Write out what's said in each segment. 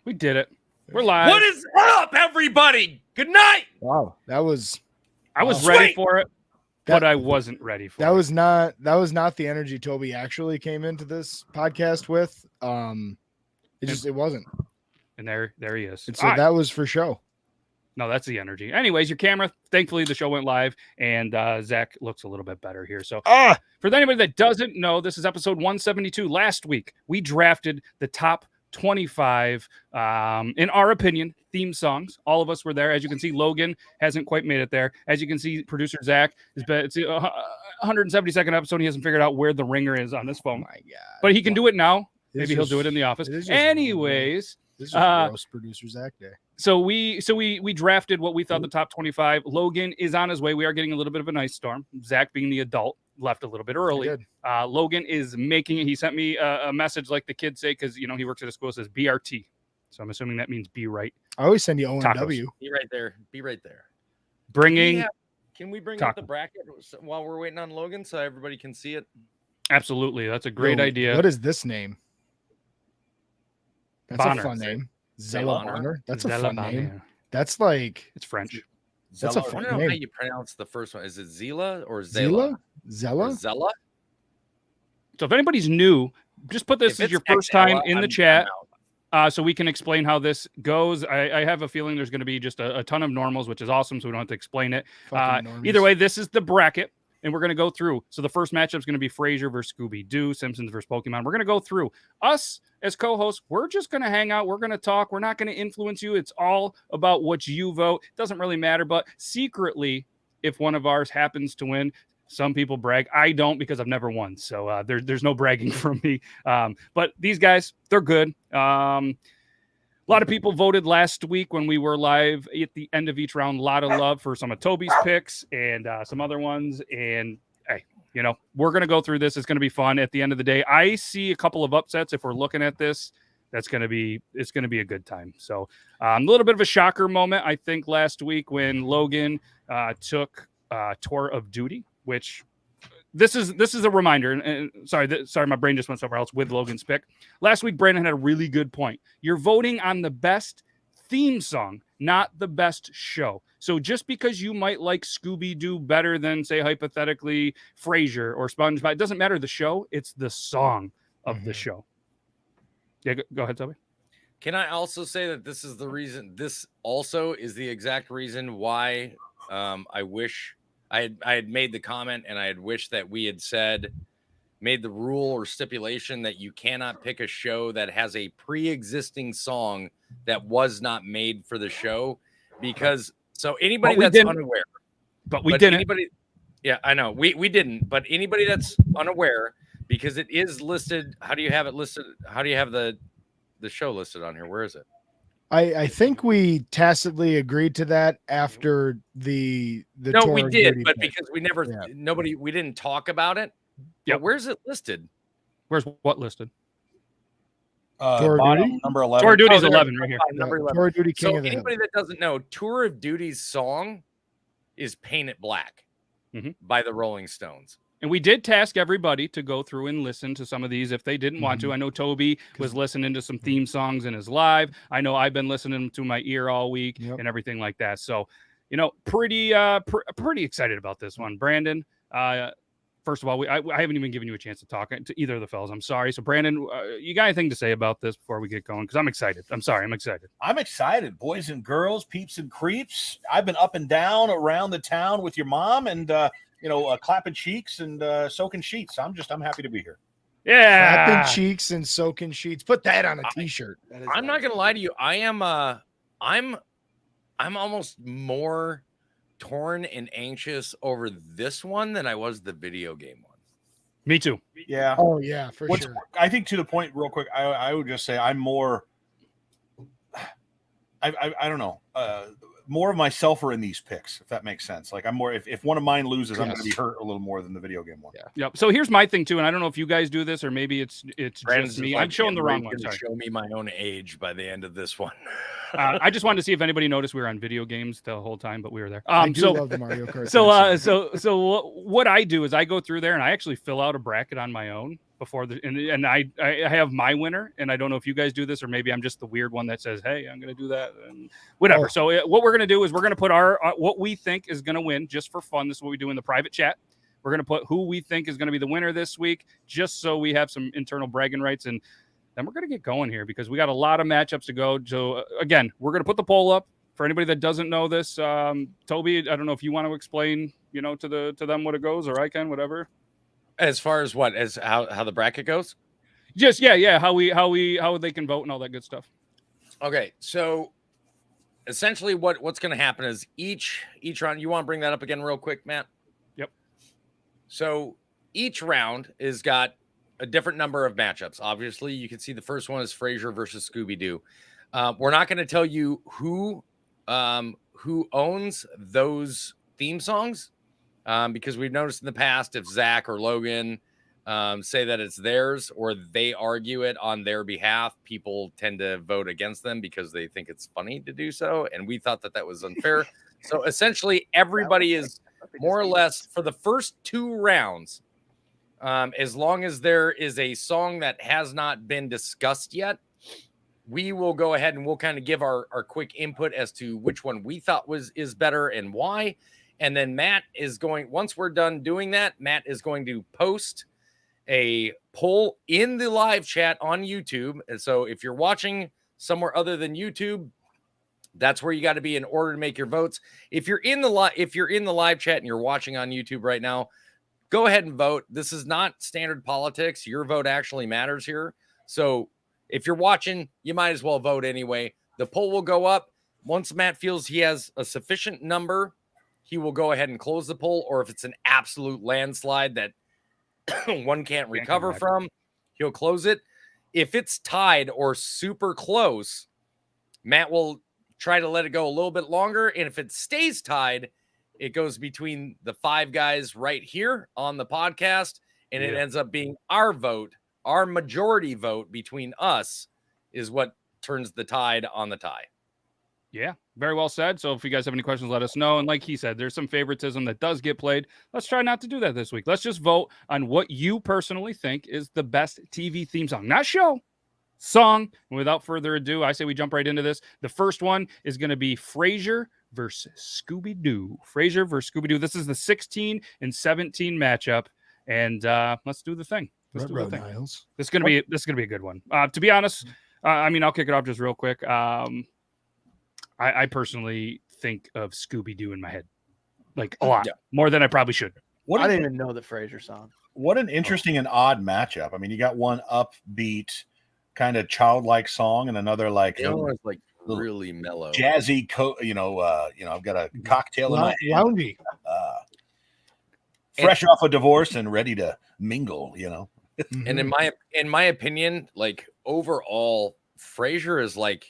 We did it. We're live. What is up, everybody? Good night. Wow, that was. I was Sweet. ready for it, but I wasn't ready for it. That was not the energy Toby actually came into this podcast with. It wasn't. And there he is. And so that was for show. No, that's the energy. Anyways, your camera. Thankfully, the show went live, and Zach looks a little bit better here. So, for anybody that doesn't know, this is episode 172. Last week, we drafted the top 25, in our opinion, theme songs. All of us were there. As you can see, Logan hasn't quite made it there. As you can see, producer Zach it's a 172nd episode. He hasn't figured out where the ringer is on this phone. Oh my God. But he can do it now. Maybe he'll do it in the office. Anyways, this is roast producer Zach day. So we drafted what we thought the top 25. Logan is on his way. We are getting a little bit of an ice storm. Zach, being the adult, left a little bit early. Logan is making it. He sent me a message like the kids say, because he works at a school that says BRT. So I'm assuming that means be right. I always send you ONW. Be right there. Be right there. Can we bring up the bracket while we're waiting on Logan so everybody can see it? Absolutely. That's a great idea. What is this name? That's Bonner. a fun name. Zella Bonner. That's a fun name. That's like it's French. That's a fun I don't know name. how you pronounce the first one. Is it Zila or Zela? Zella? Zella? So if anybody's new, just put this as your first time in the chat. So we can explain how this goes. I have a feeling there's going to be just a ton of normals, which is awesome, so we don't have to explain it. Either way, this is the bracket, and we're going to go through. So the first matchup is going to be Frasier versus Scooby-Doo, Simpsons versus Pokemon. We're going to go through. Us, as co-hosts, we're just going to hang out. We're going to talk. We're not going to influence you. It's all about what you vote. It doesn't really matter, but secretly, if one of ours happens to win, some people brag. I don't, because I've never won. So there's no bragging from me. But these guys, they're good. A lot of people voted last week when we were live at the end of each round. A lot of love for some of Toby's picks and some other ones. And hey, we're going to go through this. It's going to be fun. At the end of the day, I see a couple of upsets. If we're looking at this, it's going to be a good time. So a little bit of a shocker moment, I think, last week when Logan took Tour of Duty, which this is a reminder. And sorry, my brain just went somewhere else with Logan's pick. Last week, Brandon had a really good point. You're voting on the best theme song, not the best show. So just because you might like Scooby-Doo better than, say, hypothetically, Frasier or SpongeBob, it doesn't matter the show. It's the song of the show. Yeah, go ahead, Toby. Can I also say that this is the reason? This also is the exact reason why I wish I had made the comment, and I had wished that we had made the rule or stipulation that you cannot pick a show that has a pre-existing song that was not made for the show, because anybody that's unaware, yeah, I know we didn't, but anybody that's unaware, because it is listed. How do you have it listed? How do you have the show listed on here? Where is it? I think we tacitly agreed to that after the no, Tour we of did, Duty but pick. because we didn't talk about it. Yeah, where's it listed? Where's what listed? Tour of Duty? Number 11. Tour of Duty is 11 right here. Number 11. Tour of Duty King So of the anybody that doesn't know, Tour of Duty's song is "Paint It Black" by the Rolling Stones. And we did task everybody to go through and listen to some of these if they didn't want to. I know Toby was listening to some theme songs in his live. I know I've been listening to my ear all week and everything like that. So, pretty excited about this one. Brandon, first of all, I haven't even given you a chance to talk to either of the fellas. I'm sorry. So, Brandon, you got anything to say about this before we get going? Because I'm excited. I'm sorry. I'm excited. I'm excited. Boys and girls, peeps and creeps. I've been up and down around the town with your mom and, clapping cheeks and soaking sheets. I'm happy to be here. Yeah. Clapping cheeks and soaking sheets. Put that on a t-shirt. I'm not gonna lie to you. I am I'm almost more torn and anxious over this one than I was the video game one. Me too. Yeah. Oh yeah, for sure. I think to the point, real quick, I would just say I'm more. I don't know. More of myself are in these picks, if that makes sense. Like I'm more, if one of mine loses, I'm going to be hurt a little more than the video game one. Yeah. Yep. So here's my thing too, and I don't know if you guys do this or maybe it's just me. I'm showing the wrong one. Sorry. Show me my own age by the end of this one. I just wanted to see if anybody noticed we were on video games the whole time, but we were there. I do love the Mario Kart. So what I do is I go through there and I actually fill out a bracket on my own before and I have my winner, and I don't know if you guys do this or maybe I'm just the weird one that says, hey, I'm going to do that and whatever. So what we're going to do is we're going to put our what we think is going to win just for fun. This is what we do in the private chat. We're going to put who we think is going to be the winner this week, just so we have some internal bragging rights. And then we're going to get going here because we got a lot of matchups to go. So again, we're going to put the poll up for anybody that doesn't know this. Toby, I don't know if you want to explain, to them what it goes, or I can, whatever. As far as what, as how the bracket goes? Just how they can vote and all that good stuff. Okay, so essentially what's going to happen is each round. You want to bring that up again real quick, Matt? Yep. So each round is got a different number of matchups. Obviously, you can see the first one is Frasier versus Scooby-Doo. We're not going to tell you who owns those theme songs, because we've noticed in the past if Zach or Logan say that it's theirs or they argue it on their behalf, people tend to vote against them because they think it's funny to do so. And we thought that was unfair. So essentially, everybody is more or less for the first 2 rounds. As long as there is a song that has not been discussed yet, we will go ahead and we'll kind of give our quick input as to which one we thought is better and why. And then Matt is going, once we're done doing that, Matt is going to post a poll in the live chat on YouTube. And so if you're watching somewhere other than YouTube, that's where you got to be in order to make your votes. If you're in the live chat and you're watching on YouTube right now, go ahead and vote. This is not standard politics. Your vote actually matters here. So if you're watching, you might as well vote anyway. The poll will go up. Once Matt feels he has a sufficient number, he will go ahead and close the poll. Or if it's an absolute landslide that one can't recover from, he'll close it. If it's tied or super close, Matt will try to let it go a little bit longer. And if it stays tied, it goes between the 5 guys right here on the podcast, and it ends up being our vote. Our majority vote between us is what turns the tide on the tie. Yeah, very well said. So if you guys have any questions, let us know. And like he said, there's some favoritism that does get played. Let's try not to do that this week. Let's just vote on what you personally think is the best TV theme song, not show, song. And without further ado, I say we jump right into this. The first one is going to be Frasier versus Scooby-Doo. Frasier versus Scooby-Doo. This is the 16 and 17 matchup. And let's do the thing. Let's do the thing. Niles. This is gonna be a good one. To be honest, I'll kick it off just real quick. I personally think of Scooby-Doo in my head, like a lot more than I probably should. I didn't even know the Frasier song. What an interesting and odd matchup. I mean, you got one upbeat, kind of childlike song, and another like really mellow, jazzy. I've got a cocktail in my hand. Loungy. Fresh off a divorce and ready to mingle. And in my opinion, like overall, Frasier is like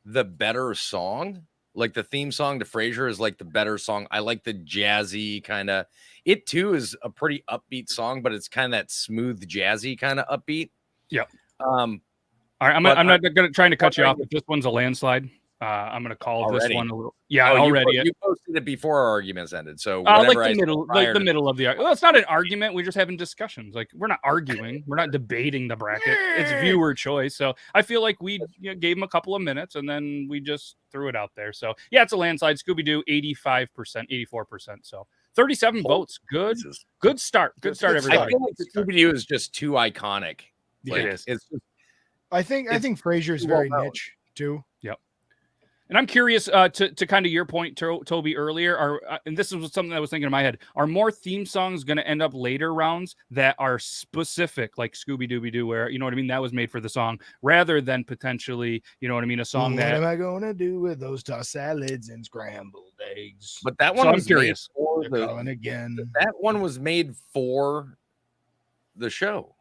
the better song. Like the theme song to Frasier is like the better song. I like the jazzy kind of. It too is a pretty upbeat song, but it's kind of that smooth jazzy kind of upbeat. Yep. All right, I'm not going to try to cut you off, but this one's a landslide. I'm going to call this one a little. Yeah, already. You posted it before our arguments ended, so like the middle of the. Well, it's not an argument. We're just having discussions. Like we're not arguing. We're not debating the bracket. It's viewer choice. So I feel like we gave him a couple of minutes and then we just threw it out there. So yeah, it's a landslide. Scooby-Doo, 85%, 84%. So 37 votes. Good start. Good start, everybody. I feel like Scooby-Doo is just too iconic. Like, it is. It's just, I think Frasier is very niche too. Yep. And I'm curious to kind of your point, Toby, earlier, and this is something that I was thinking in my head, are more theme songs going to end up later rounds that are specific, like Scooby-Dooby-Doo, where, you know what I mean, that was made for the song, rather than potentially, you know what I mean, a song what am I going to do with those tossed salads and scrambled eggs? But that one was curious. Again. That one was made for the show.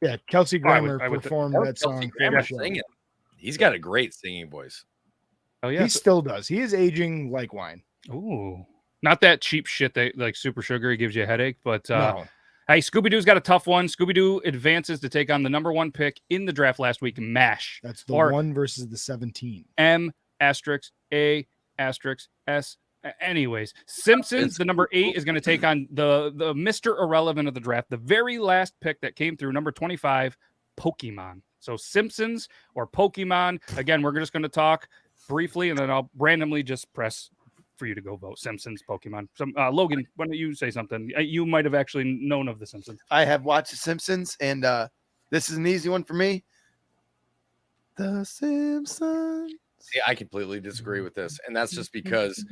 Yeah, Kelsey Grammer performed that song. Singing. He's got a great singing voice. Oh yeah, he still does. He is aging like wine. Ooh, not that cheap shit that like super sugary gives you a headache, but no. Hey, Scooby-Doo's got a tough one. Scooby-Doo advances to take on the number 1 pick in the draft last week, MASH. That's the 1 versus the 17. M*A*S*H Anyways, Simpsons, the number 8 is going to take on the Mr. Irrelevant of the draft, the very last pick that came through, number 25, Pokemon. So Simpsons or Pokemon. Again, we're just going to talk briefly, and then I'll randomly just press for you to go vote. Simpsons, Pokemon. Logan, why don't you say something? You might have actually known of the Simpsons. I have watched The Simpsons, and this is an easy one for me. The Simpsons. See, I completely disagree with this, and that's just because,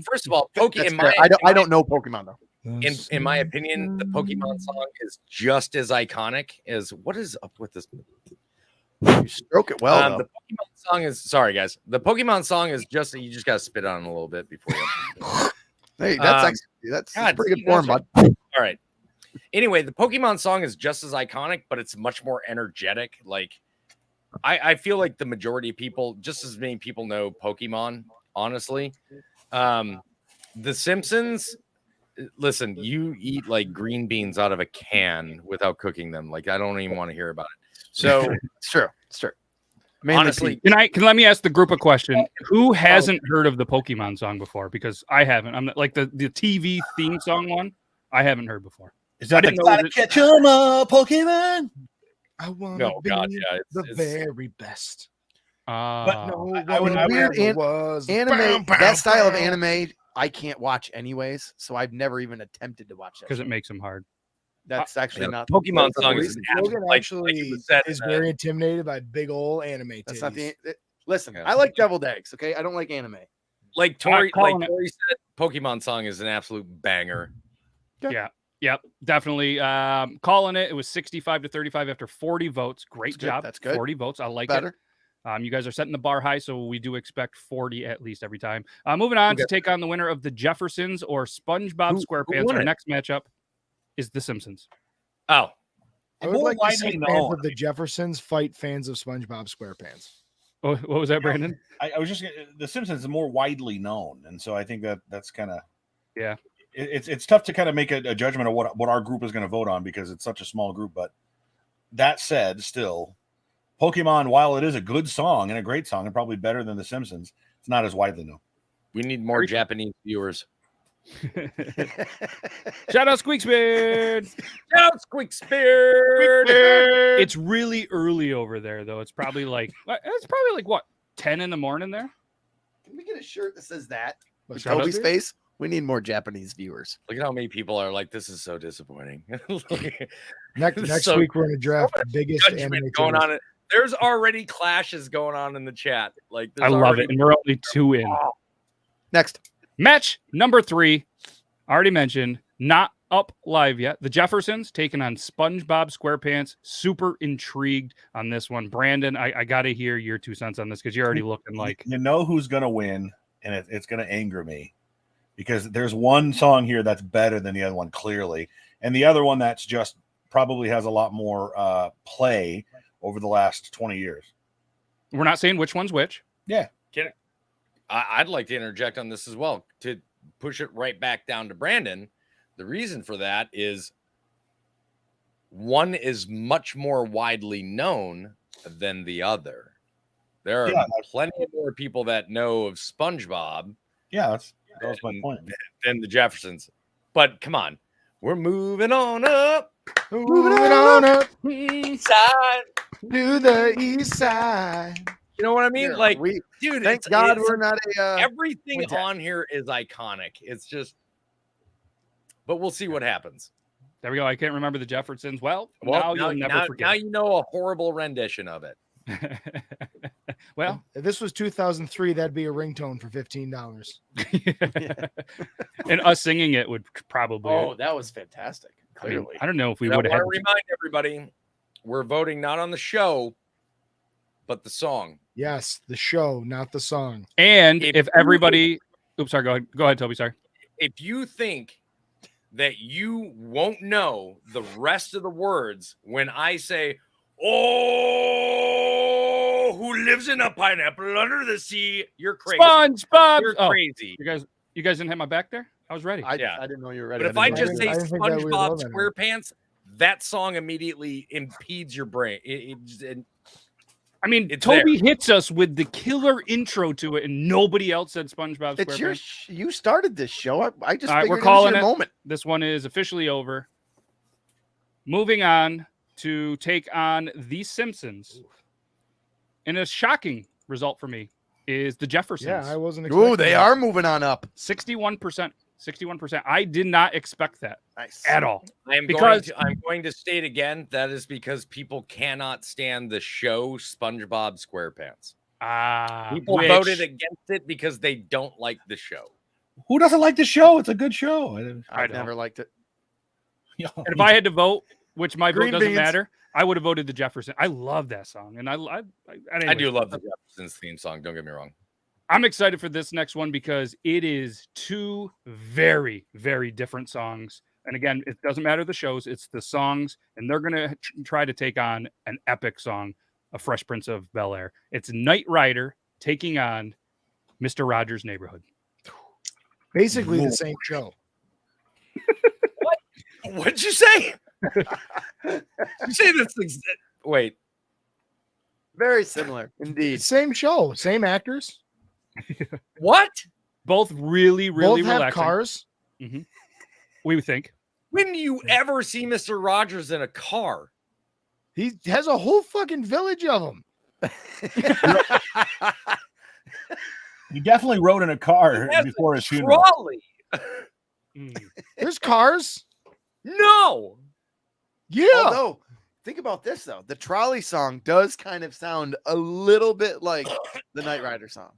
first of all, I don't know Pokemon though. In my opinion, the Pokemon song is just as iconic as what is up with this. You stroke it well. The Pokemon song is sorry, guys. The Pokemon song is just you just gotta spit on it a little bit before you. Hey, that's pretty good form, bud. All right. Anyway, the Pokemon song is just as iconic, but it's much more energetic. Like, I feel like the majority of people, just as many people know Pokemon, honestly. The Simpsons, listen, you eat like green beans out of a can without cooking them. Like, I don't even want to hear about it. So it's true. It's true. Honestly, can let me ask the group a question? Who hasn't heard of the Pokemon song before? Because I haven't. I'm like the TV theme song one. I haven't heard before. Is that the catch 'em up, Pokemon? I want to be the very best. But no, I would weird anime. That style of anime, I can't watch anyways. So I've never even attempted to watch it because it makes them hard. That's actually not Pokemon song. Logan actually is very intimidated by big old anime. That's not the. Listen, I like deviled eggs. Okay, I don't like anime. Like Tori said, Pokemon song is an absolute banger. Yeah. Yep, definitely. Calling it. It was 65-35 after 40 votes. Great job. That's good. 40 votes. I like Better. it. You guys are setting the bar high, so we do expect 40 at least every time. Moving on to take on the winner of the Jeffersons or SpongeBob SquarePants. Our next matchup is the Simpsons. Oh, I would like to see fans of the Jeffersons fight fans of SpongeBob SquarePants. Oh, what was that, Brandon? I was just the Simpsons is more widely known, and so I think that's kind of It's tough to kind of make a judgment of what our group is going to vote on because it's such a small group. But that said, still, Pokemon, while it is a good song and a great song and probably better than The Simpsons, it's not as widely known. We need more Japanese viewers. Shout out Squeaksbeard. Shout out Squeaksbeard. It's really early over there, though. It's probably like what, 10 in the morning there? Can we get a shirt that says that? With Shout Toby's face? We need more Japanese viewers. Look at how many people are like, this is so disappointing. Next week, we're going to draft the biggest anime going on. There's already clashes going on in the chat. Like, I love it. And we're only 2 in. Next. Match number 3. Already mentioned. Not up live yet. The Jeffersons taking on SpongeBob SquarePants. Super intrigued on this one. Brandon, I got to hear your 2 cents on this because you're already looking like. You know who's going to win, and it's going to anger me. Because there's one song here that's better than the other one, clearly. And the other one that's just probably has a lot more play over the last 20 years. We're not saying which one's which. Yeah. Get it. I'd like to interject on this as well to push it right back down to Brandon. The reason for that is one is much more widely known than the other. There are plenty more people that know of SpongeBob. Yeah, that was my point. Than the Jeffersons. But come on. We're moving on up. Moving on up. East side. To the east side. You know what I mean? Yeah, like, dude, thank God we're not a everything on here is iconic. It's just, but we'll see what happens. There we go. I can't remember the Jeffersons. Well, now you'll never forget. Now you know a horrible rendition of it. Well, if this was 2003, that'd be a ringtone for $15. And us singing it would probably. Oh, that was fantastic. Clearly, I don't know if we would have. I remind everybody, we're voting not on the show, but the song. Yes, the show, not the song. And if everybody, oops, sorry, go ahead, Toby. Sorry. If you think that you won't know the rest of the words when I say, "Oh, who lives in a pineapple under the sea?" You're crazy. SpongeBob. You're crazy. You guys didn't have my back there. I was ready. I didn't know you were ready. But if I just say SpongeBob SquarePants, that song immediately impedes your brain. I mean, It's Toby hits us with the killer intro to it, and nobody else said SpongeBob It's your SquarePants. you started this show. I just All right, figured we're calling it was your it. moment. This one is officially over. Moving on to take on The Simpsons. And a shocking result for me is the Jeffersons. Yeah, I wasn't expecting Ooh, they that. are moving on up. 61%. 61%. I did not expect that Nice. at all. I'm going to state again that is because people cannot stand the show SpongeBob SquarePants. People voted against it because they don't like the show. Who doesn't like the show? It's a good show. I've never liked it. And if I had to vote, which my Green vote doesn't beans. matter, I would have voted the Jefferson. I love that song, and I do love the Jeffersons theme song. Don't get me wrong. I'm excited for this next one because it is two very, very different songs. And again, it doesn't matter the shows; it's the songs, and they're gonna try to take on an epic song, A Fresh Prince of Bel-Air. It's Knight Rider taking on Mr. Rogers' Neighborhood. Basically the same show. What'd you say? You say this? Wait. Very similar, indeed. Same show, same actors. What? Both really, really Both have relaxing. cars. Mm-hmm. We think. When do you ever see Mr. Rogers in a car? He has a whole fucking village of them. He definitely rode in a car before his funeral. Trolley. There's cars. No. Yeah. Although, think about this though. The trolley song does kind of sound a little bit like the Knight Rider song.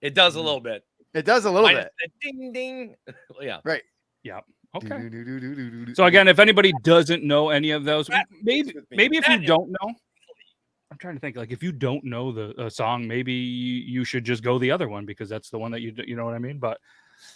It does a little bit. It does a little bit. The ding ding. Yeah. Right. Yeah. Okay. Do-do-do-do-do-do-do. So again, if anybody doesn't know any of those, maybe with me. if That you is- don't know, I'm trying to think. Like if you don't know the song, maybe you should just go the other one because that's the one that you know what I mean. But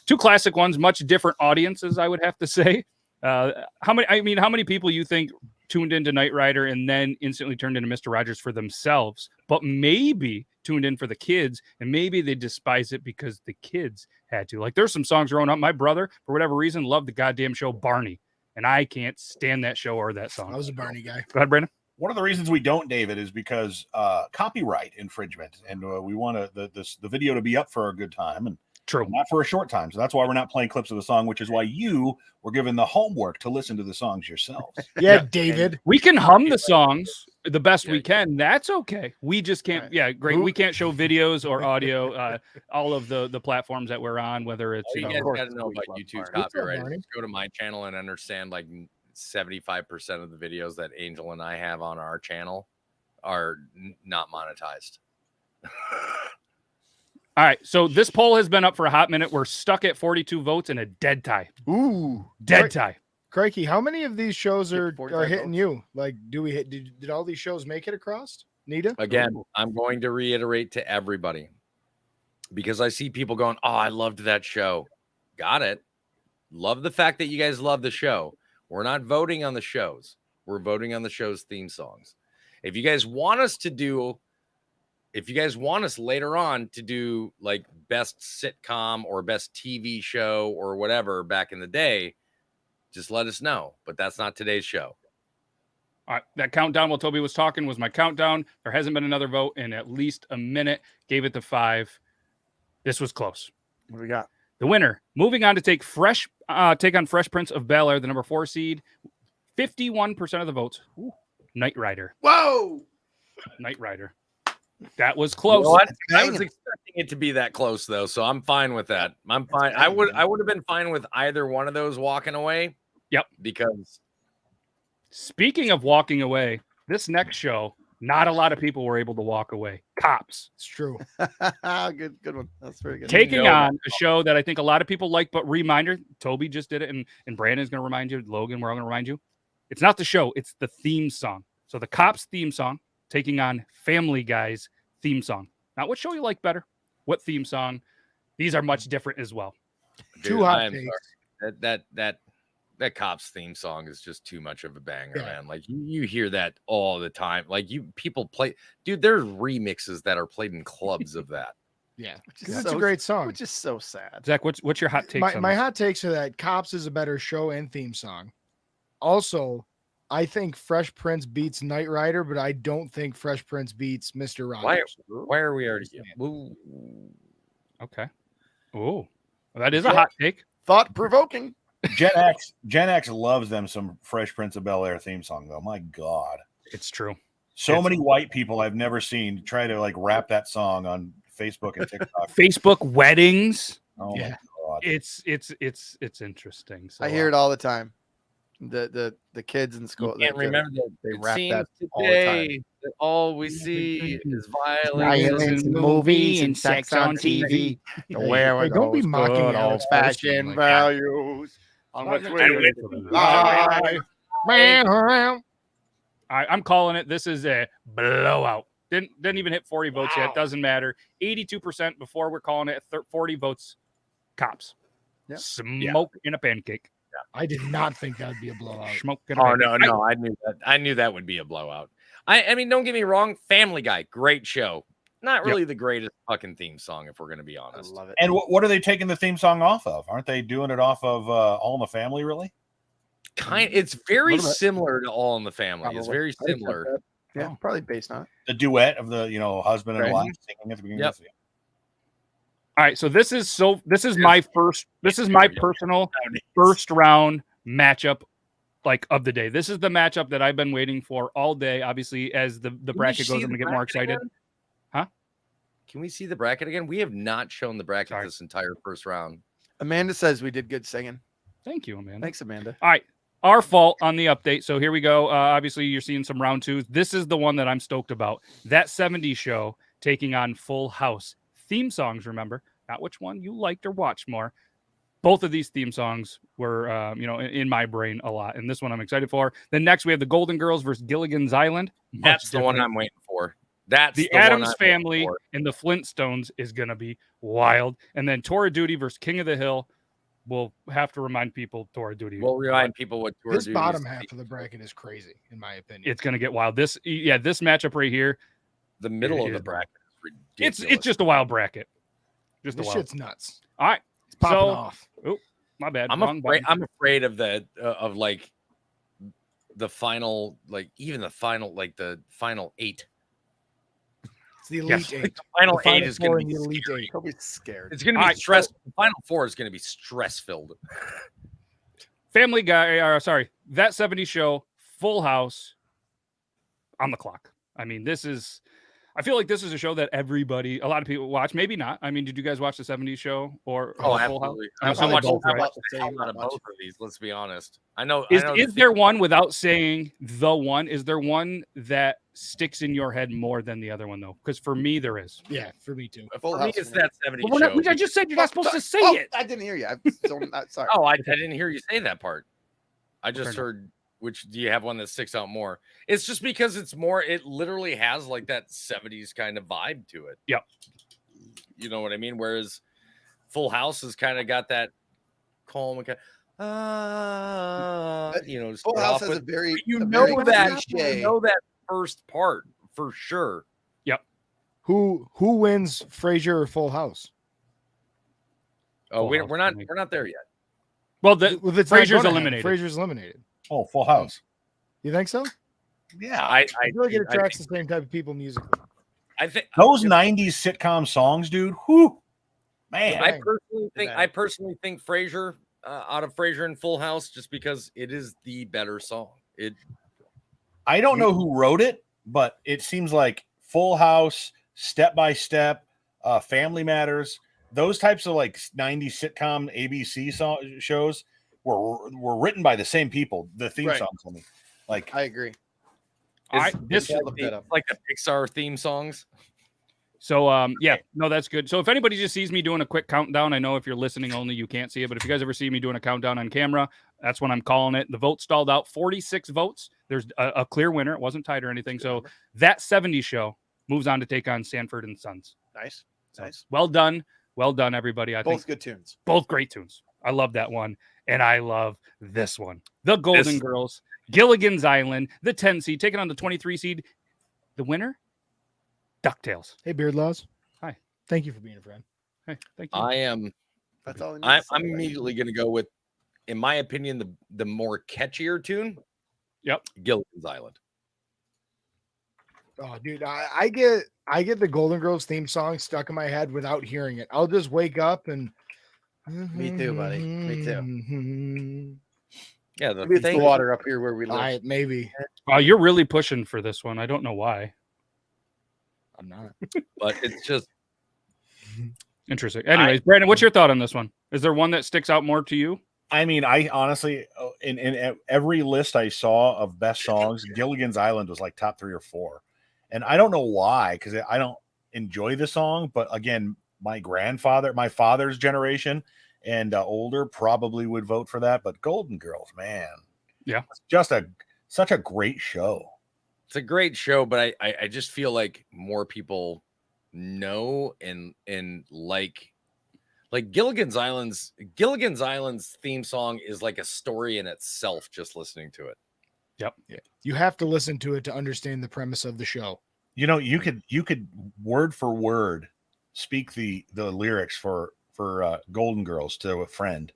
two classic ones, much different audiences, I would have to say. How many people you think tuned into Knight Rider and then instantly turned into Mr. Rogers for themselves, but maybe tuned in for the kids and maybe they despise it because the kids had to. Like there's some songs growing up. My brother, for whatever reason, loved the goddamn show Barney, and I can't stand that show or that song. I was a Barney guy. Go ahead, Brandon. One of the reasons we don't, David, is because copyright infringement, and we want the video to be up for a good time and True. not for a short time. So that's why we're not playing clips of the song, which is why you were given the homework to listen to the songs yourselves. Yeah, David. We can hum the songs the best we can. That's okay. We just can't. Right. Yeah, great. We can't show videos or audio. All of the platforms that we're on, whether it's All you you know, guys of course, got to know we about love YouTube's Barney. copyright. Barney? Just go to my channel and understand like 75% of the videos that Angel and I have on our channel are not monetized. All right, so this poll has been up for a hot minute. We're stuck at 42 votes and a dead tie. Ooh. Dead Right. tie. Crikey, how many of these shows Hit are 45 hitting votes. you? Like, do we hit? Did all these shows make it across? Nita? Again, I'm going to reiterate to everybody because I see people going, "Oh, I loved that show." Got it. Love the fact that you guys love the show. We're not voting on the shows. We're voting on the show's theme songs. If you guys want us later on to do like best sitcom or best TV show or whatever back in the day, just let us know. But that's not today's show. All right, that countdown while Toby was talking was my countdown. There hasn't been another vote in at least a minute. Gave it to 5. This was close. What do we got? The winner, moving on to take on Fresh Prince of Bel-Air, the number 4 seed. 51% of the votes. Ooh, Knight Rider. Whoa. Knight Rider. That was You close. know what? I was Banging. expecting it to be that close though, so I'm fine with that. I'm fine. I would have been fine with either one of those walking away. Yep. Because Speaking of walking away, this next show, not a lot of people were able to walk away. Cops. It's true. good one. That's very good. Taking No. on a show that I think a lot of people like, but reminder, Toby just did it, and Brandon's going to remind you, Logan, we're all going to remind you. It's not the show, it's the theme song. So the Cops theme song taking on Family Guy's theme song. Not what show you like better, what theme song. These are much different as well. Two dude, hot I am takes. sorry. That Cops theme song is just too much of a banger, Yeah. man. Like you hear that all the time. Like people play, dude. There's remixes that are played in clubs of that. Yeah, Which is that's so- a great song. Which is so sad. Zach, what's your hot take? My hot takes are that Cops is a better show and theme song. Also, I think Fresh Prince beats Knight Rider, but I don't think Fresh Prince beats Mr. Rogers. Why are we already? Okay. Oh, that is a hot take. Thought provoking. Gen X loves them some Fresh Prince of Bel Air theme song though. My God, it's true. So many white people I've never seen try to like rap that song on Facebook and TikTok. Facebook weddings. Oh my God. It's interesting. So I hear it all the time. The kids in school. You can't remember that they it rap that seems all the time. today that all we see is Violence in movies and sex on TV. Where Hey, don't be mocking Alex fashion like values on which we I'm calling it. This is a blowout. Didn't even hit 40 votes yet. Doesn't matter. 82% before we're calling it 40 votes. Cops. Yeah. Smoke in a pancake. I did not think that would be a blowout. Smoke in a pancake. No, I knew that. I knew that would be a blowout. I mean, don't get me wrong. Family Guy, great show. Not really the greatest fucking theme song, if we're going to be honest. I love it. And what are they taking the theme song off of? Aren't they doing it off of All in the Family? Really? It's very similar to All in the Family. Probably. It's very similar. Yeah, probably based on it. The duet of the husband and wife singing at the beginning. Yep. All right, so this is my personal first round matchup of the day. This is the matchup that I've been waiting for all day. Obviously, as the bracket goes, I'm gonna get more excited. Again? Huh? Can we see the bracket again? We have not shown the bracket this entire first round. Amanda says we did good singing. Thank you, Amanda. Thanks, Amanda. All right. Our fault on the update. So here we go. Obviously, you're seeing some round twos. This is the one that I'm stoked about. That 70s show taking on Full House. Theme songs, remember, not which one you liked or watched more. Both of these theme songs were, in my brain a lot. And this one I'm excited for. Then next we have the Golden Girls versus Gilligan's Island. That's the one I'm waiting for. That's the Addams Family and the Flintstones is going to be wild. And then Tour of Duty versus King of the Hill. We'll have to remind people Tour of Duty. We'll remind people what Tour of Duty is. This bottom half of the bracket is crazy, in my opinion. It's going to get wild. This matchup right here. The middle of the bracket is ridiculous. It's just a wild bracket. This shit's nuts. All right. It's popping off. Oh, my bad. I'm afraid of the final, even the final, the final 8. It's the Elite 8. The final 8 is going to be Elite 8. He'll be scared. It's going to be stressful. The final 4 is going to be stress filled. Family Guy, that 70s show, Full House, on the clock. I mean, I feel like this is a show that a lot of people watch. Maybe not. I mean, did you guys watch the 70s show or Full absolutely. House? I watched both of these. Let's be honest. I know. Is there one, without saying the one? Is there one that sticks in your head more than the other one though? Because for me, there is. Yeah, for me too. For me, it's that 70s show. I just said you're not supposed to say it. I didn't hear you. Sorry. Oh, I didn't hear you say that part. I just heard. Which do you have one that sticks out more? It's just because it's more. It literally has that 70s kind of vibe to it. Yep. You know what I mean? Whereas Full House has kind of got that calm and Full House has a very that first part for sure. Yep. Who wins, Frasier or Full House? Oh, we're not there yet. Well, Frasier's eliminated. Frasier's eliminated. Oh, Full House. You think so? Yeah, I feel like it attracts the same type of people musically. I think those 90s sitcom songs, dude. Whoo, man. I personally think Frasier out of Frasier and Full House, just because it is the better song. I don't know who wrote it, but it seems like Full House, Step by Step, Family Matters, those types of 90s sitcom ABC shows were written by the same people. The theme songs, I mean, I agree. This is like the Pixar theme songs. So that's good. So if anybody just sees me doing a quick countdown, I know if you're listening only, you can't see it, but if you guys ever see me doing a countdown on camera, that's when I'm calling it. The vote stalled out, 46 votes. There's a clear winner. It wasn't tight or anything. So that 70s show moves on to take on Sanford and Sons. Nice. Well done, everybody. I think both good tunes. Both great tunes. I love that one. And I love this one. The Golden Girls, Gilligan's Island, the 10 seed, taking on the 23 seed. The winner, DuckTales. Hey, Beard Laws. Hi. Thank you for being a friend. Hey, thank you. I am. That's all. I'm immediately going to go with, in my opinion, the more catchier tune, Yep. Gilligan's Island. Oh, dude, I get the Golden Girls theme song stuck in my head without hearing it. I'll just wake up and. Me too, buddy. Me too. Yeah, Maybe it's the water up here where we live. Maybe. You're really pushing for this one. I don't know why. I'm not. But it's just interesting. Anyways, Brandon, what's your thought on this one? Is there one that sticks out more to you? I mean, I honestly, in every list I saw of best songs, Gilligan's Island was like top 3 or 4. And I don't know why, because I don't enjoy the song. But again, my father's generation and older probably would vote for that. But Golden Girls, man. Yeah. It's just such a great show. It's a great show, but I just feel like more people know and like Gilligan's Island's theme song is like a story in itself, just listening to it. Yep. Yeah. You have to listen to it to understand the premise of the show. You know, you could word for word speak the lyrics for Golden Girls to a friend,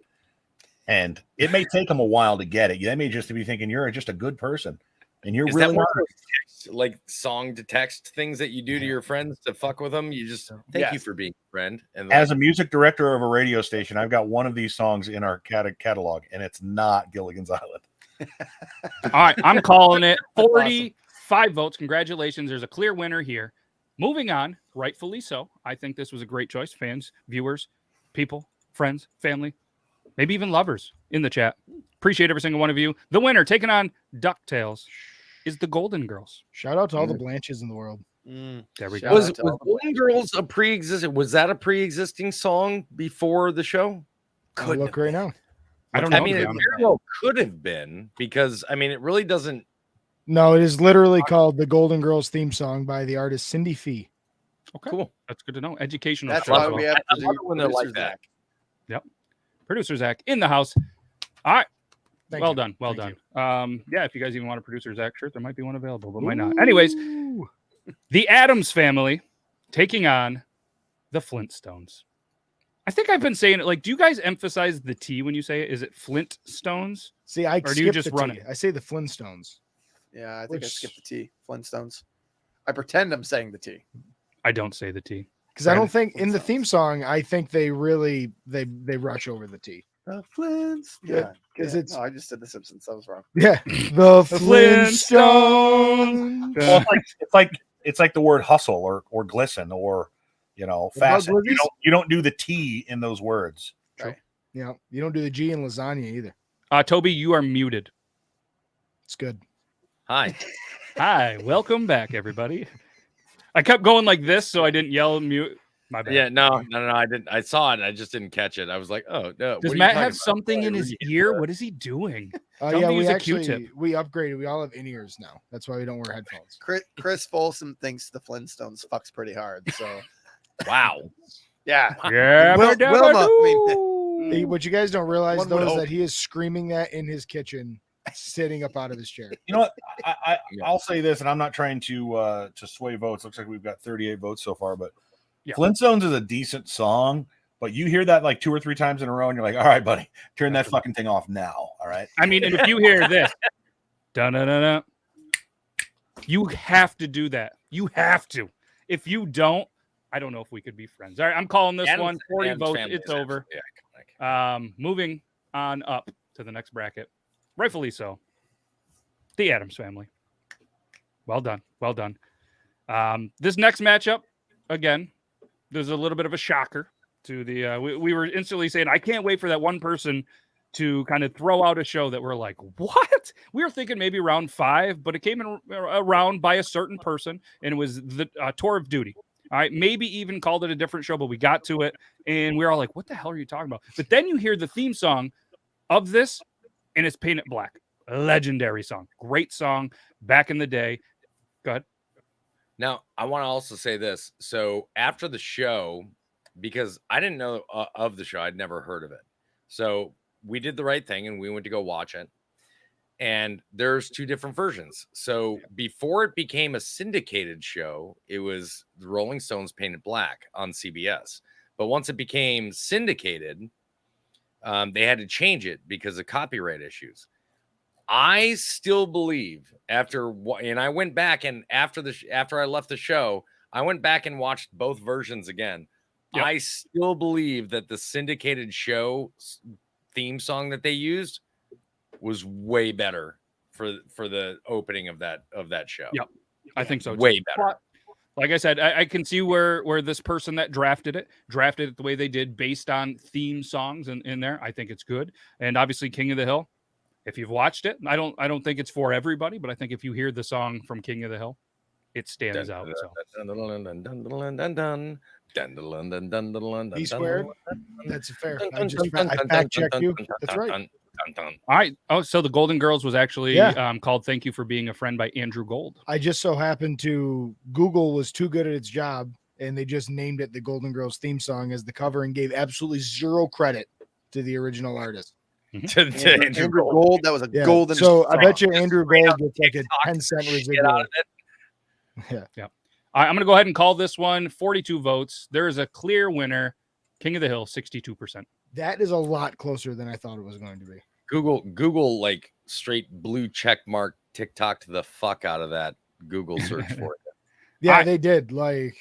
and it may take them a while to get it. They may just be thinking you're just a good person, and you're really one of those text, like song to text things that you do to your friends to fuck with them. You just thank you for being a friend. And as a music director of a radio station, I've got one of these songs in our catalog, and it's not Gilligan's Island. All right, I'm calling it 45 votes. Congratulations. There's a clear winner here. Moving on, rightfully so. I think this was a great choice. Fans, viewers, people, friends, family, maybe even lovers in the chat. Appreciate every single one of you. The winner, taking on DuckTales, is the Golden Girls. Shout out to all the Blanches in the world. There we go. Was Golden Girls a pre-existing? Was that a pre-existing song before the show? Could look right now. I don't know. I mean, it very well could have been, because I mean, it really doesn't. No, it is literally called the Golden Girls theme song by the artist Cindy Fee. Okay, cool. That's good to know. Educational. That's show. why we have when they're like that. Yep. Producer Zach in the house. All right. Thank well you. done. Well Thank done. Yeah, if you guys even want a producer Zach shirt, there might be one available, but might not. Anyways, the Addams Family taking on the Flintstones. I think I've been saying it. Like, do you guys emphasize the T when you say it? Is it Flintstones? See, I or do you just run T. it? I say the Flintstones. Yeah, I think I skipped the T. Flintstones. I pretend I'm saying the T. I don't say the T. Because I don't think in the theme song, I think they really they rush over the T. The Flintstones. Yeah, because it's. No, I just said the Simpsons. That was wrong. Yeah, the Flintstones. Well, it's like the word hustle or glisten or fasten. You don't do the T in those words. Right. Yeah, you don't do the G in lasagna either. Toby, you are muted. It's good. Hi. Hi, welcome back, everybody. I kept going like this, so I didn't yell mute. My bad. Yeah, no, I didn't. I saw it. I just didn't catch it. I was like, oh no. Does Matt have something in his ear? What is he doing? Yeah, we upgraded. We all have in-ears now. That's why we don't wear headphones. Chris Folsom thinks the Flintstones fucks pretty hard. So, wow. Yeah. Yeah. Wilma. What you guys don't realize though is that he is screaming that in his kitchen, sitting up out of his chair. You know what? I'll say this, and I'm not trying to sway votes. Looks like we've got 38 votes so far, but Flintstones is a decent song. But you hear that like 2 or 3 times in a row, and you're like, all right, buddy, turn that fucking thing off now. All right. I mean, and if you hear this, da-da-da-da, you have to do that. You have to. If you don't, I don't know if we could be friends. All right, I'm calling this one 40 votes. It's over. Moving on up to the next bracket. Rightfully so. The Addams Family. Well done. Well done. This next matchup, again, there's a little bit of a shocker to the we were instantly saying, I can't wait for that one person to kind of throw out a show that we're like, what? We were thinking maybe round 5, but it came in around by a certain person, and it was the Tour of Duty. All right, maybe even called it a different show, but we got to it, and we were all like, what the hell are you talking about? But then you hear the theme song of this, and it's Paint It Black. A legendary song. Great song back in the day. Go ahead. Now, I want to also say this. So after the show, because I didn't know of the show, I'd never heard of it. So we did the right thing, and we went to go watch it. And there's 2 different versions. So before it became a syndicated show, it was the Rolling Stones Painted Black on CBS. But once it became syndicated, they had to change it because of copyright issues. I still believe and I went back and after I left the show, I went back and watched both versions again. Yep. I still believe that the syndicated show theme song that they used was way better for the opening of that show. Yep. I think so too. Way better. Like I said, I can see where this person that drafted it the way they did based on theme songs in there. I think it's good. And obviously King of the Hill, if you've watched it, I don't think it's for everybody, but I think if you hear the song from King of the Hill, it stands out. So. He squared. That's fair. I fact checked you. That's right. All right. Oh, so the Golden Girls was actually called "Thank You for Being a Friend" by Andrew Gold. I just so happened to Google was too good at its job, and they just named it the Golden Girls theme song as the cover and gave absolutely zero credit to the original artist. to Andrew Gold. That was a golden. So I bet you Andrew Gold gets like a 10-cent residual. Yeah. I'm going to go ahead and call this one 42 votes. There is a clear winner. King of the Hill, 62%. That is a lot closer than I thought it was going to be. Google like straight blue check mark TikTok to the fuck out of that Google search for it. Yeah, they did. Like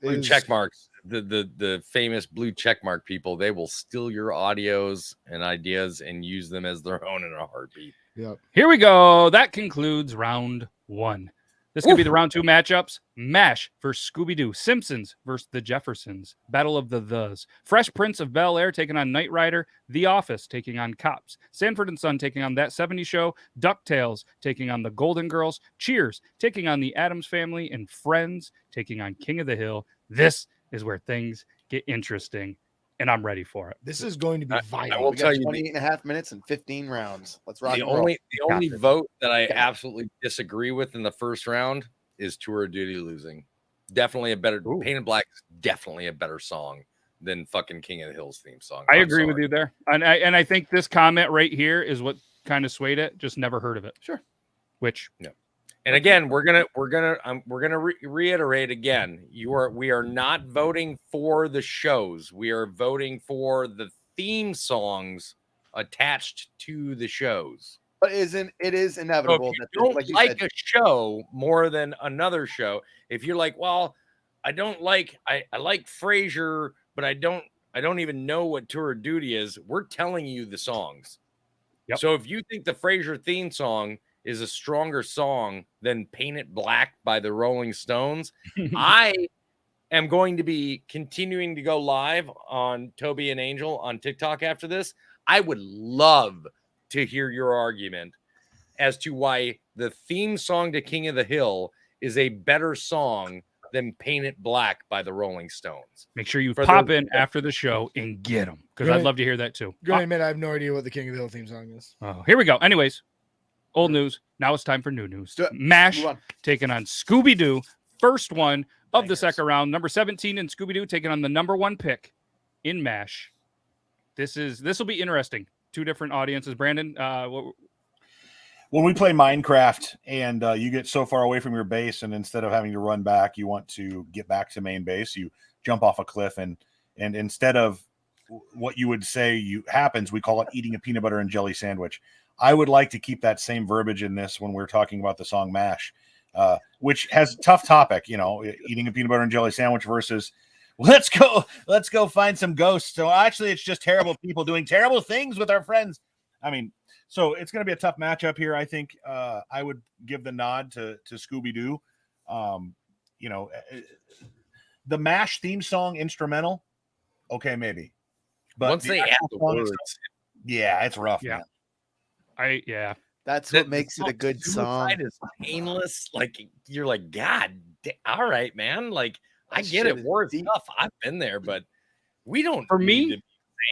blue check marks. The famous blue check mark people, they will steal your audios and ideas and use them as their own in a heartbeat. Yep. Here we go. That concludes round 1. This could be the round 2 matchups. MASH versus Scooby-Doo. Simpsons versus the Jeffersons. Battle of the Thes. Fresh Prince of Bel-Air taking on Knight Rider. The Office taking on Cops. Sanford and Son taking on That 70s Show. DuckTales taking on the Golden Girls. Cheers taking on the Addams Family. And Friends taking on King of the Hill. This is where things get interesting, and I'm ready for it. This is going to be violent. I will tell you 28.5 minutes and 15 rounds. Let's rock. The only vote that I absolutely disagree with in the first round is Tour of Duty losing. Definitely a better Painted Black is definitely a better song than fucking King of the Hills theme song. I agree with you there. And I think this comment right here is what kind of swayed it. Just never heard of it. Sure. Which And again, we're gonna reiterate again. We are not voting for the shows. We are voting for the theme songs attached to the shows. But it is inevitable. So if you don't like a show more than another show. If you're like, well, I like Frasier, but I don't even know what Tour of Duty is. We're telling you the songs. Yep. So if you think the Frasier theme song is a stronger song than Paint It Black by the Rolling Stones, I am going to be continuing to go live on Toby and Angel on TikTok after this. I would love to hear your argument as to why the theme song to King of the Hill is a better song than Paint It Black by the Rolling Stones. Make sure you pop in after the show and get them, because I'd love to hear that too. Go ahead, admit I have no idea what the King of the Hill theme song is. Oh, here we go. Anyways, old news. Now it's time for new news. MASH taking on Scooby-Doo. First one of the second round. Number 17 in Scooby-Doo taking on the number 1 pick in MASH. This will be interesting. 2 different audiences. Brandon, when we play Minecraft and you get so far away from your base, and instead of having to run back, you want to get back to main base, you jump off a cliff, and instead of what you would say happens, we call it eating a peanut butter and jelly sandwich. I would like to keep that same verbiage in this when we're talking about the song MASH, which has a tough topic, eating a peanut butter and jelly sandwich versus let's go find some ghosts. So actually it's just terrible people doing terrible things with our friends. I mean, so it's going to be a tough matchup here. I think I would give the nod to Scooby-Doo. The MASH theme song instrumental. Okay, maybe. But once they add the words, it's rough. Yeah. Man. That's what makes it a good song. It's painless. Like you're like, God, all right, man. Like I get it. War stuff. I've been there, but we don't. For me, need to be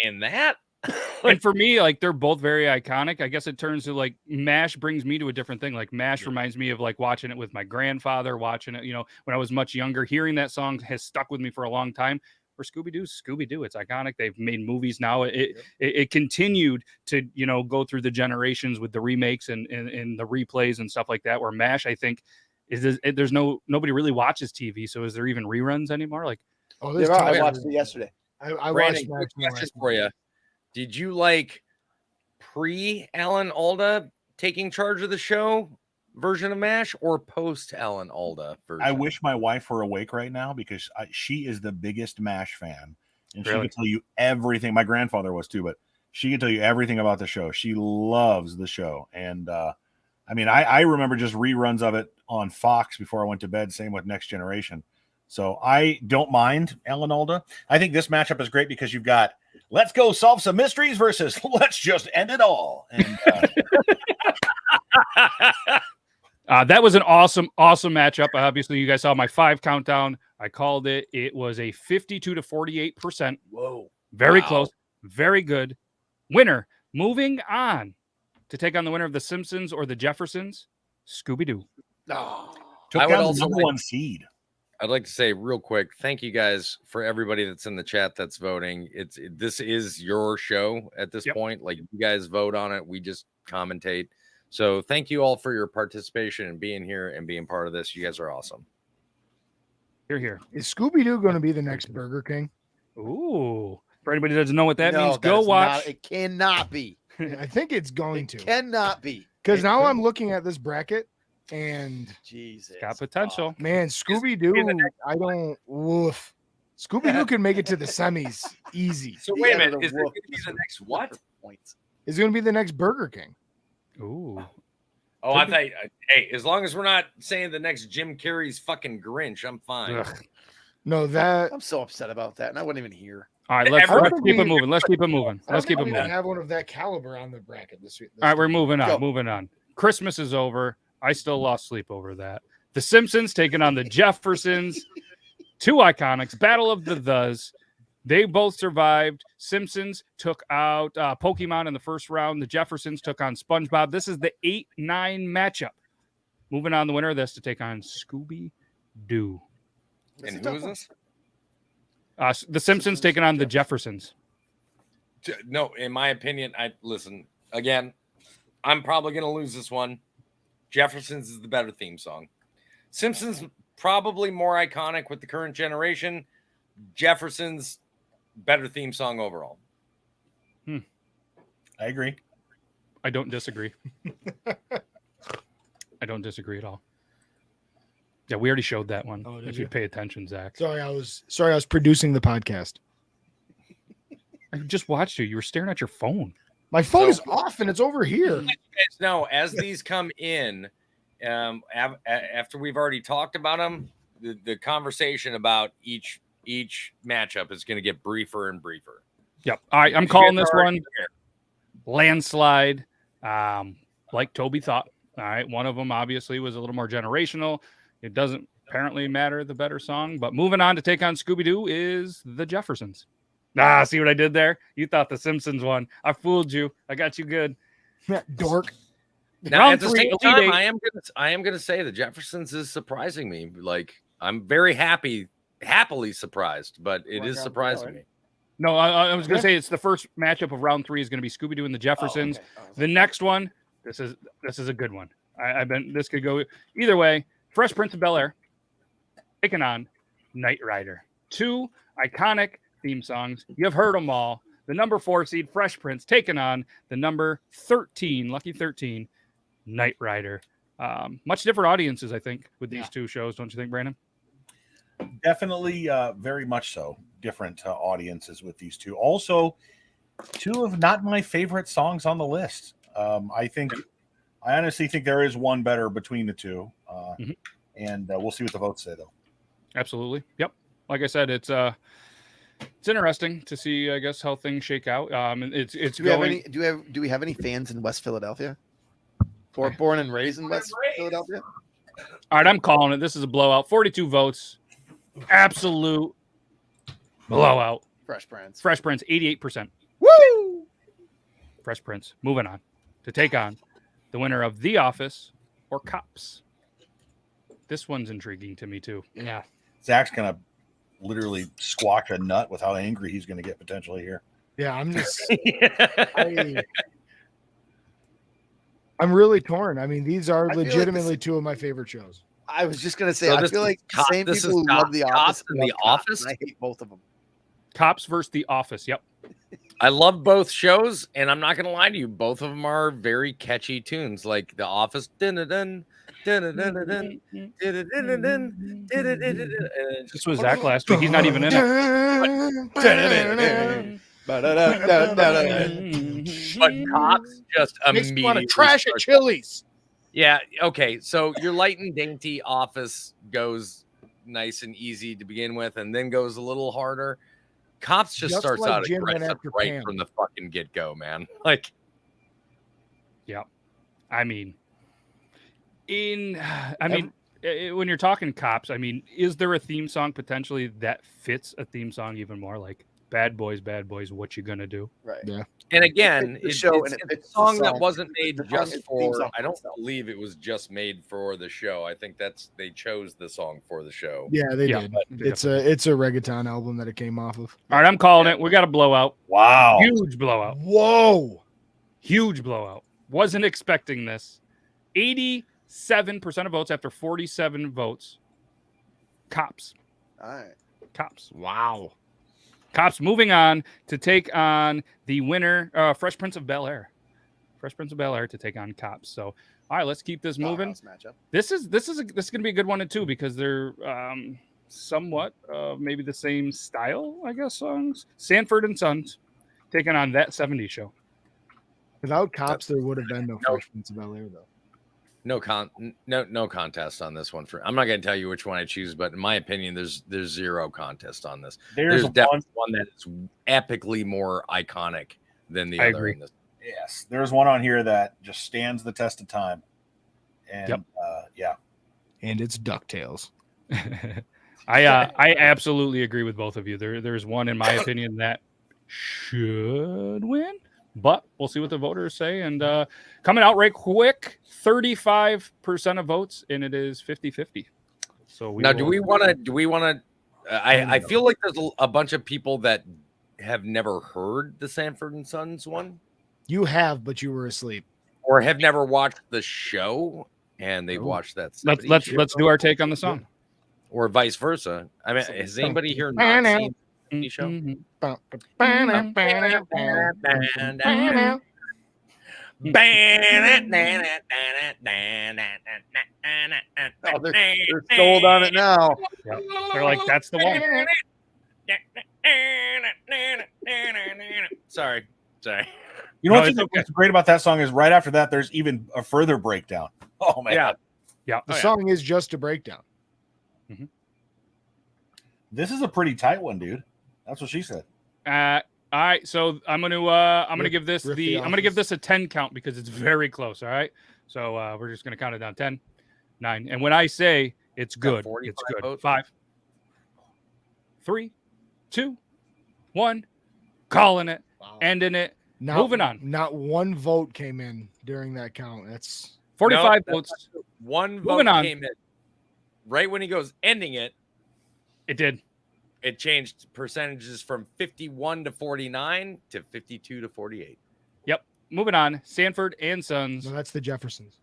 saying that. And for me, like they're both very iconic. I guess it turns to like MASH brings me to a different thing. Like MASH reminds me of like watching it with my grandfather, watching it, when I was much younger. Hearing that song has stuck with me for a long time. For Scooby-Doo, it's iconic. They've made movies now. It continued to go through the generations with the remakes and the replays and stuff like that. Where MASH, I think, there's nobody really watches TV. So is there even reruns anymore? Like, I watched it yesterday. I Brandon, watched quick question for you. Did you like pre Alan Alda taking charge of the show version of MASH or post Alan Alda version? I wish my wife were awake right now because she is the biggest MASH fan, and she could tell you everything. My grandfather was too, but she could tell you everything about the show. She loves the show, and I mean, I remember just reruns of it on Fox before I went to bed. Same with Next Generation. So I don't mind Alan Alda. I think this matchup is great because you've got let's go solve some mysteries versus let's just end it all. And that was an awesome matchup. Obviously, you guys saw my 5 countdown. I called it. It was a 52 to 48%. Whoa. Very close. Very good. Winner. Moving on to take on the winner of The Simpsons or The Jeffersons, Scooby-Doo. Oh. took down the number 1 seed. I'd like to say real quick, thank you guys for everybody that's in the chat that's voting. This is your show at this point. Like, you guys vote on it. We just commentate. So thank you all for your participation and being here and being part of this. You guys are awesome. Here. Is Scooby-Doo going to be the next Burger King? Ooh. For anybody that doesn't know what that means, that go watch. It cannot be. I think it's going to. Cannot be. Because now I'm looking at this bracket and Jesus, got potential. Man, Scooby-Doo, I don't woof. Scooby-Doo can make it to the semis easy. So wait a minute, is it going to be the next what? It's going to be the next Burger King. Ooh. Oh, I thought, hey, as long as we're not saying the next Jim Carrey's fucking Grinch, I'm fine. Ugh. No, that I'm so upset about that, and I wasn't even here. All right, let's keep it moving. Let's keep it moving. Let's keep it moving. Have one of that caliber on the bracket this week. All right, we're moving on. Moving on. Christmas is over. I still lost sleep over that. The Simpsons taking on the Jeffersons. 2 iconics. Battle of the Thes. They both survived. Simpsons took out Pokemon in the first round. The Jeffersons took on SpongeBob. This is the 8-9 matchup. Moving on, the winner of this to take on Scooby-Doo. And who is this? The Simpsons taking on the Jeffersons. No, in my opinion, listen, again, I'm probably going to lose this one. Jeffersons is the better theme song. Simpsons probably more iconic with the current generation. Jeffersons better theme song overall. I agree. I don't disagree. I don't disagree at all. Yeah, we already showed that one. If you pay attention, Zach. Sorry, I was producing the podcast. I just watched you. You were staring at your phone. My phone is off and it's over here. No, as these come in, after we've already talked about them, the conversation about each matchup is going to get briefer and briefer. Yep. All right, I'm calling this one landslide, like Toby thought. All right, one of them obviously was a little more generational. It doesn't apparently matter the better song, but moving on to take on Scooby-Doo is the Jeffersons. See what I did there? You thought the Simpsons won. I fooled you. I got you good. Dork. Now, at the same time, I am gonna say the Jeffersons is surprising me. Like, I'm very happily surprised, but it is surprising me. No, I was gonna say it's the first matchup of round 3 is gonna be Scooby-Doo and the Jeffersons. The next one, this is a good one. This could go either way. Fresh Prince of Bel-Air taking on Knight Rider. 2 iconic theme songs. You've heard them all. The number 4 seed, Fresh Prince, taking on the number 13, Lucky 13, Knight Rider. Much different audiences, I think, with these 2 shows. Don't you think, Brandon? Definitely, very much so. Different audiences with these 2. Also, 2 of not my favorite songs on the list. I honestly think there is one better between the 2. And we'll see what the votes say, though. Absolutely. Yep. Like I said, it's interesting to see, I guess, how things shake out. Do we have any fans in West Philadelphia? Born and raised in West Philadelphia? All right, I'm calling it. This is a blowout. 42 votes. Absolute blowout. Fresh Prince, 88%. Woo! Fresh Prince. Moving on to take on the winner of The Office or Cops. This one's intriguing to me, too. Yeah. Zach's going to literally squawk a nut with how angry he's going to get potentially here. Yeah, I'm just I'm really torn. I mean, these are legitimately 2 of my favorite shows. I was just gonna say, I feel like the same people who love The Office and The Office. I hate both of them. Cops versus The Office. Yep. I love both shows, and I'm not gonna lie to you, both of them are very catchy tunes, like The Office. Dun dun dun dun dun dun dun dun dun dun. This was Zach last week. He's not even in it. But Cops just Makes me immediately want to trash at starts- Chili's. Yeah, okay. So your light and dainty Office goes nice and easy to begin with, and then goes a little harder. Cops just starts like out Jim went aggressive after right Pam. from the fucking get go, man. Like, I mean, when you're talking Cops, I mean, is there a theme song potentially that fits a theme song even more? Like Bad Boys, what you gonna do? Right. Yeah. and again, the show it's and it a fits the song that song. wasn't made The song just is theme for. song I don't itself. believe it was just made for the show. I think they chose the song for the show. Yeah, they Yeah, did. but- It's a reggaeton album that it came off of. All right, I'm calling it. We got a blowout. Wow. Huge blowout. Whoa. Huge blowout. Wasn't expecting this. 87% of votes after 47 votes. Cops. All right. Cops. Wow. Cops moving on to take on the winner, Fresh Prince of Bel-Air. Fresh Prince of Bel-Air to take on Cops. So, all right, let's keep this moving. Powerhouse matchup. This is going to be a good one too because they're somewhat maybe the same style, I guess. Songs. Sanford and Sons taking on That 70s Show. Without Cops, there would have been no Fresh Prince of Bel-Air, though. No contest on this one. I'm not going to tell you which one I choose, but in my opinion, there's zero contest on this. There's definitely one that is epically more iconic than the other. agree. In this. Yes, there's one on here that just stands the test of time. And Yep. And it's DuckTales. I absolutely agree with both of you. There's one in my opinion that should win, but we'll see what the voters say. And coming out right quick, 35% of votes, and it is 50-50. So Do we want to? I feel like there's a bunch of people that have never heard the Sanford and Sons one, You have, but you were asleep. or have never watched the show, and they've watched that. Let's do our take on the song. Or vice versa. I mean, has anybody here not seen the show? Oh, they're sold on it now. Yep. They're like, that's the one. Sorry. you know No, what's, it's okay. what's great about that song is right after that, there's even a further breakdown. Oh, man. Yeah. The song is just a breakdown. This is a pretty tight one, dude. That's what she said. All right, so I'm gonna give this Riff the I'm gonna give Office. this a 10 count because it's very close. All right, so we're just gonna count it down 10, 9, and when I say it's good, 45 it's good. votes? 5, 3, 2, 1, calling it, ending it, moving on. Not one vote came in during that count. That's 45 No, votes. One Moving vote on. came in right when he goes ending it. It did. It changed percentages from 51 to 49 to 52 to 48. Yep. Moving on. Sanford and Sons. no, that's the Jeffersons.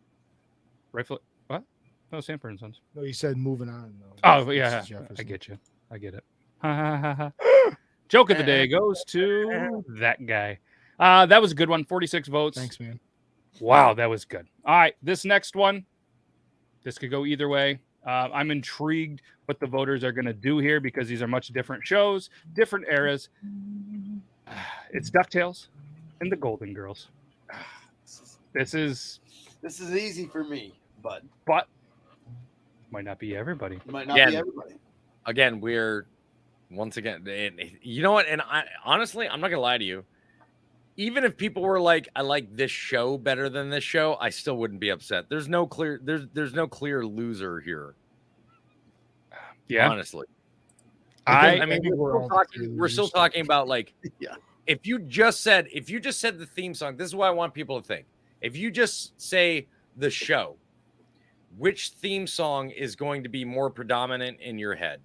Rightfully. What? No, Sanford and Sons. No, you said moving on. No, Oh, this yeah. is Jefferson. I get you. I get it. Ha, ha, ha, ha. Joke of the day goes to that guy. That was a good one. 46 votes. Thanks, man. Wow, that was good. All right, this next one, this could go either way. I'm intrigued what the voters are going to do here because these are much different shows, different eras. It's DuckTales and the Golden Girls. This is easy for me, but might not be everybody. it might not Yeah. be everybody. Again, we're once again, you know what? And honestly, I'm not gonna lie to you. Even if people were like, I like this show better than this show, I still wouldn't be upset. There's no clear loser here. Yeah, Honestly. I mean, think we're all we're still talking about like, Yeah. if you just said the theme song, this is what I want people to think. If you just say the show, which theme song is going to be more predominant in your head?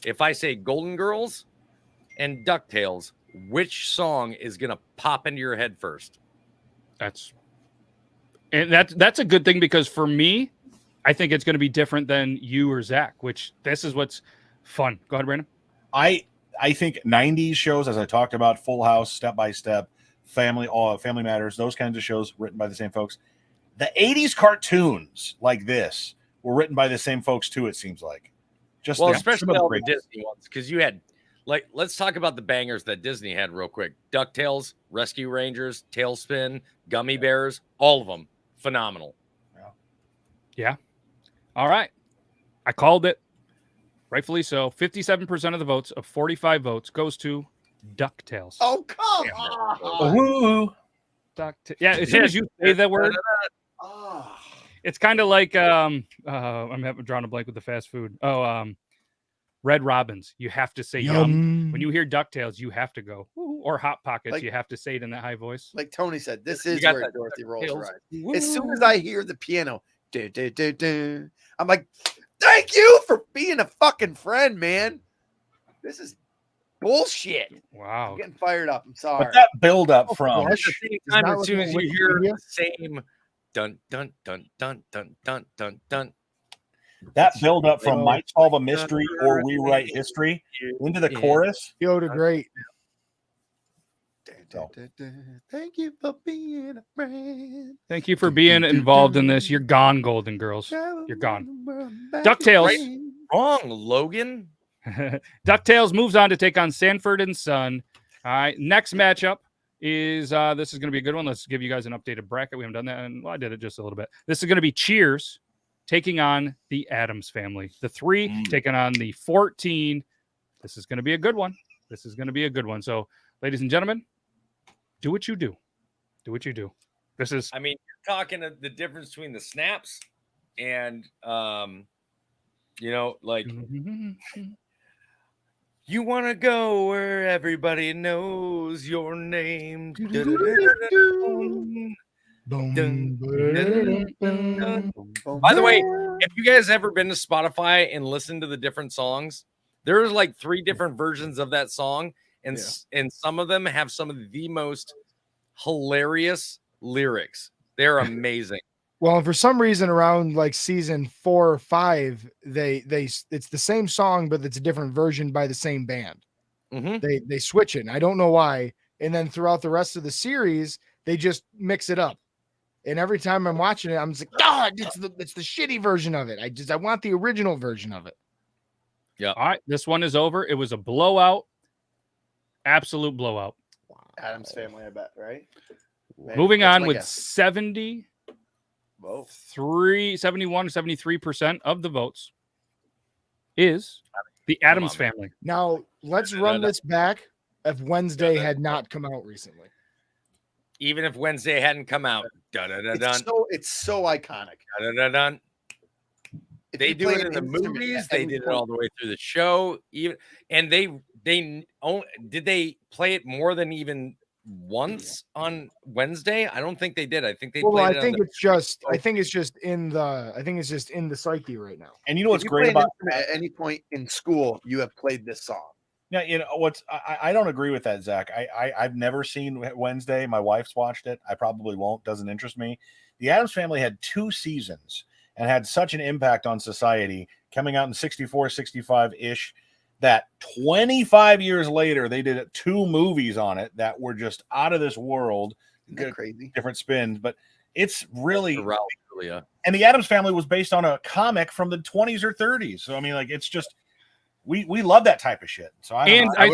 If I say Golden Girls and DuckTales, which song is going to pop into your head first? that's a good thing because for me, I think it's going to be different than you or Zach. Which this is what's fun. Go ahead, Brandon. I I think 90s shows, as I talked about, Full House, Step by Step, Family Matters, those kinds of shows written by the same folks. The 80s cartoons like this were written by the same folks too, it seems like. Just especially all the Disney ones, because you had, like, let's talk about the bangers that Disney had real quick. DuckTales, Rescue Rangers, Tailspin, Gummy Bears, all of them phenomenal. Yeah. All right. I called it. Rightfully so. 57% of the votes of 45 votes goes to DuckTales. Oh, come on. Yeah, as soon as you say that word, it's kind of like I'm drawing a blank with the fast food. Red Robins. You have to say yum. When you hear DuckTales, you have to go. Ooh, or Hot Pockets, like, you have to say it in that high voice. Like Tony said, this is where Dorothy rolls her eyes. As soon as I hear the piano, I'm like, thank you for being a fucking friend, man. This is bullshit. Wow. I'm getting fired up. I'm sorry. But that build up from as soon as you hear the same dun dun dun dun dun dun dun dun. That build up from Might Solve a Mystery or Rewrite History into the chorus. Yoda, great. Thank you for being a friend. Thank you for being involved in this. You're gone, Golden Girls. You're gone. DuckTales. Right? Wrong, Logan. DuckTales moves on to take on Sanford and Son. All right. Next matchup is this is going to be a good one. Let's give you guys an updated bracket. We haven't done that, and I did it just a little bit. This is going to be Cheers taking on the Addams Family. The 3 taking on the 14. This is going to be a good one. This is going to be a good one. So, ladies and gentlemen, do what you do. Do what you do. This is. I mean, you're talking the difference between the snaps and, like, you want to go where everybody knows your name. By the way, have you guys ever been to Spotify and listened to the different songs? There's like 3 different versions of that song, and some of them have some of the most hilarious lyrics. They're amazing. Well, and for some reason around like season 4 or 5, it's the same song, but it's a different version by the same band. They switch it. And I don't know why. And then throughout the rest of the series, they just mix it up. And every time I'm watching it, I'm just like, God, it's the shitty version of it. I want the original version of it. Yeah. All right. This one is over. It was a blowout. Absolute blowout. Wow. Addams Family, I bet, right? Man, moving on with 71, 73% of the votes is the Addams Family. Now, let's run this back if Wednesday had not come out recently. Even if Wednesday hadn't come out. It's so iconic. They do it in the movies. They did it all the way through the show. Did they play it more than even once on Wednesday? I don't think they did. I think they. Well, I think it's just in the psyche right now. And you know what's great about at any point in school, you have played this song. Yeah, you know what's I don't agree with that, Zach. I've never seen Wednesday. My wife's watched it. I probably won't. Doesn't interest me. The Addams Family had 2 seasons and had such an impact on society, coming out in 64, 65-ish, that 25 years later, they did 2 movies on it that were just out of this world. Crazy. Different spins, but it's really... Yeah. And the Addams Family was based on a comic from the 20s or 30s. So, I mean, like, it's just... We love that type of shit. So I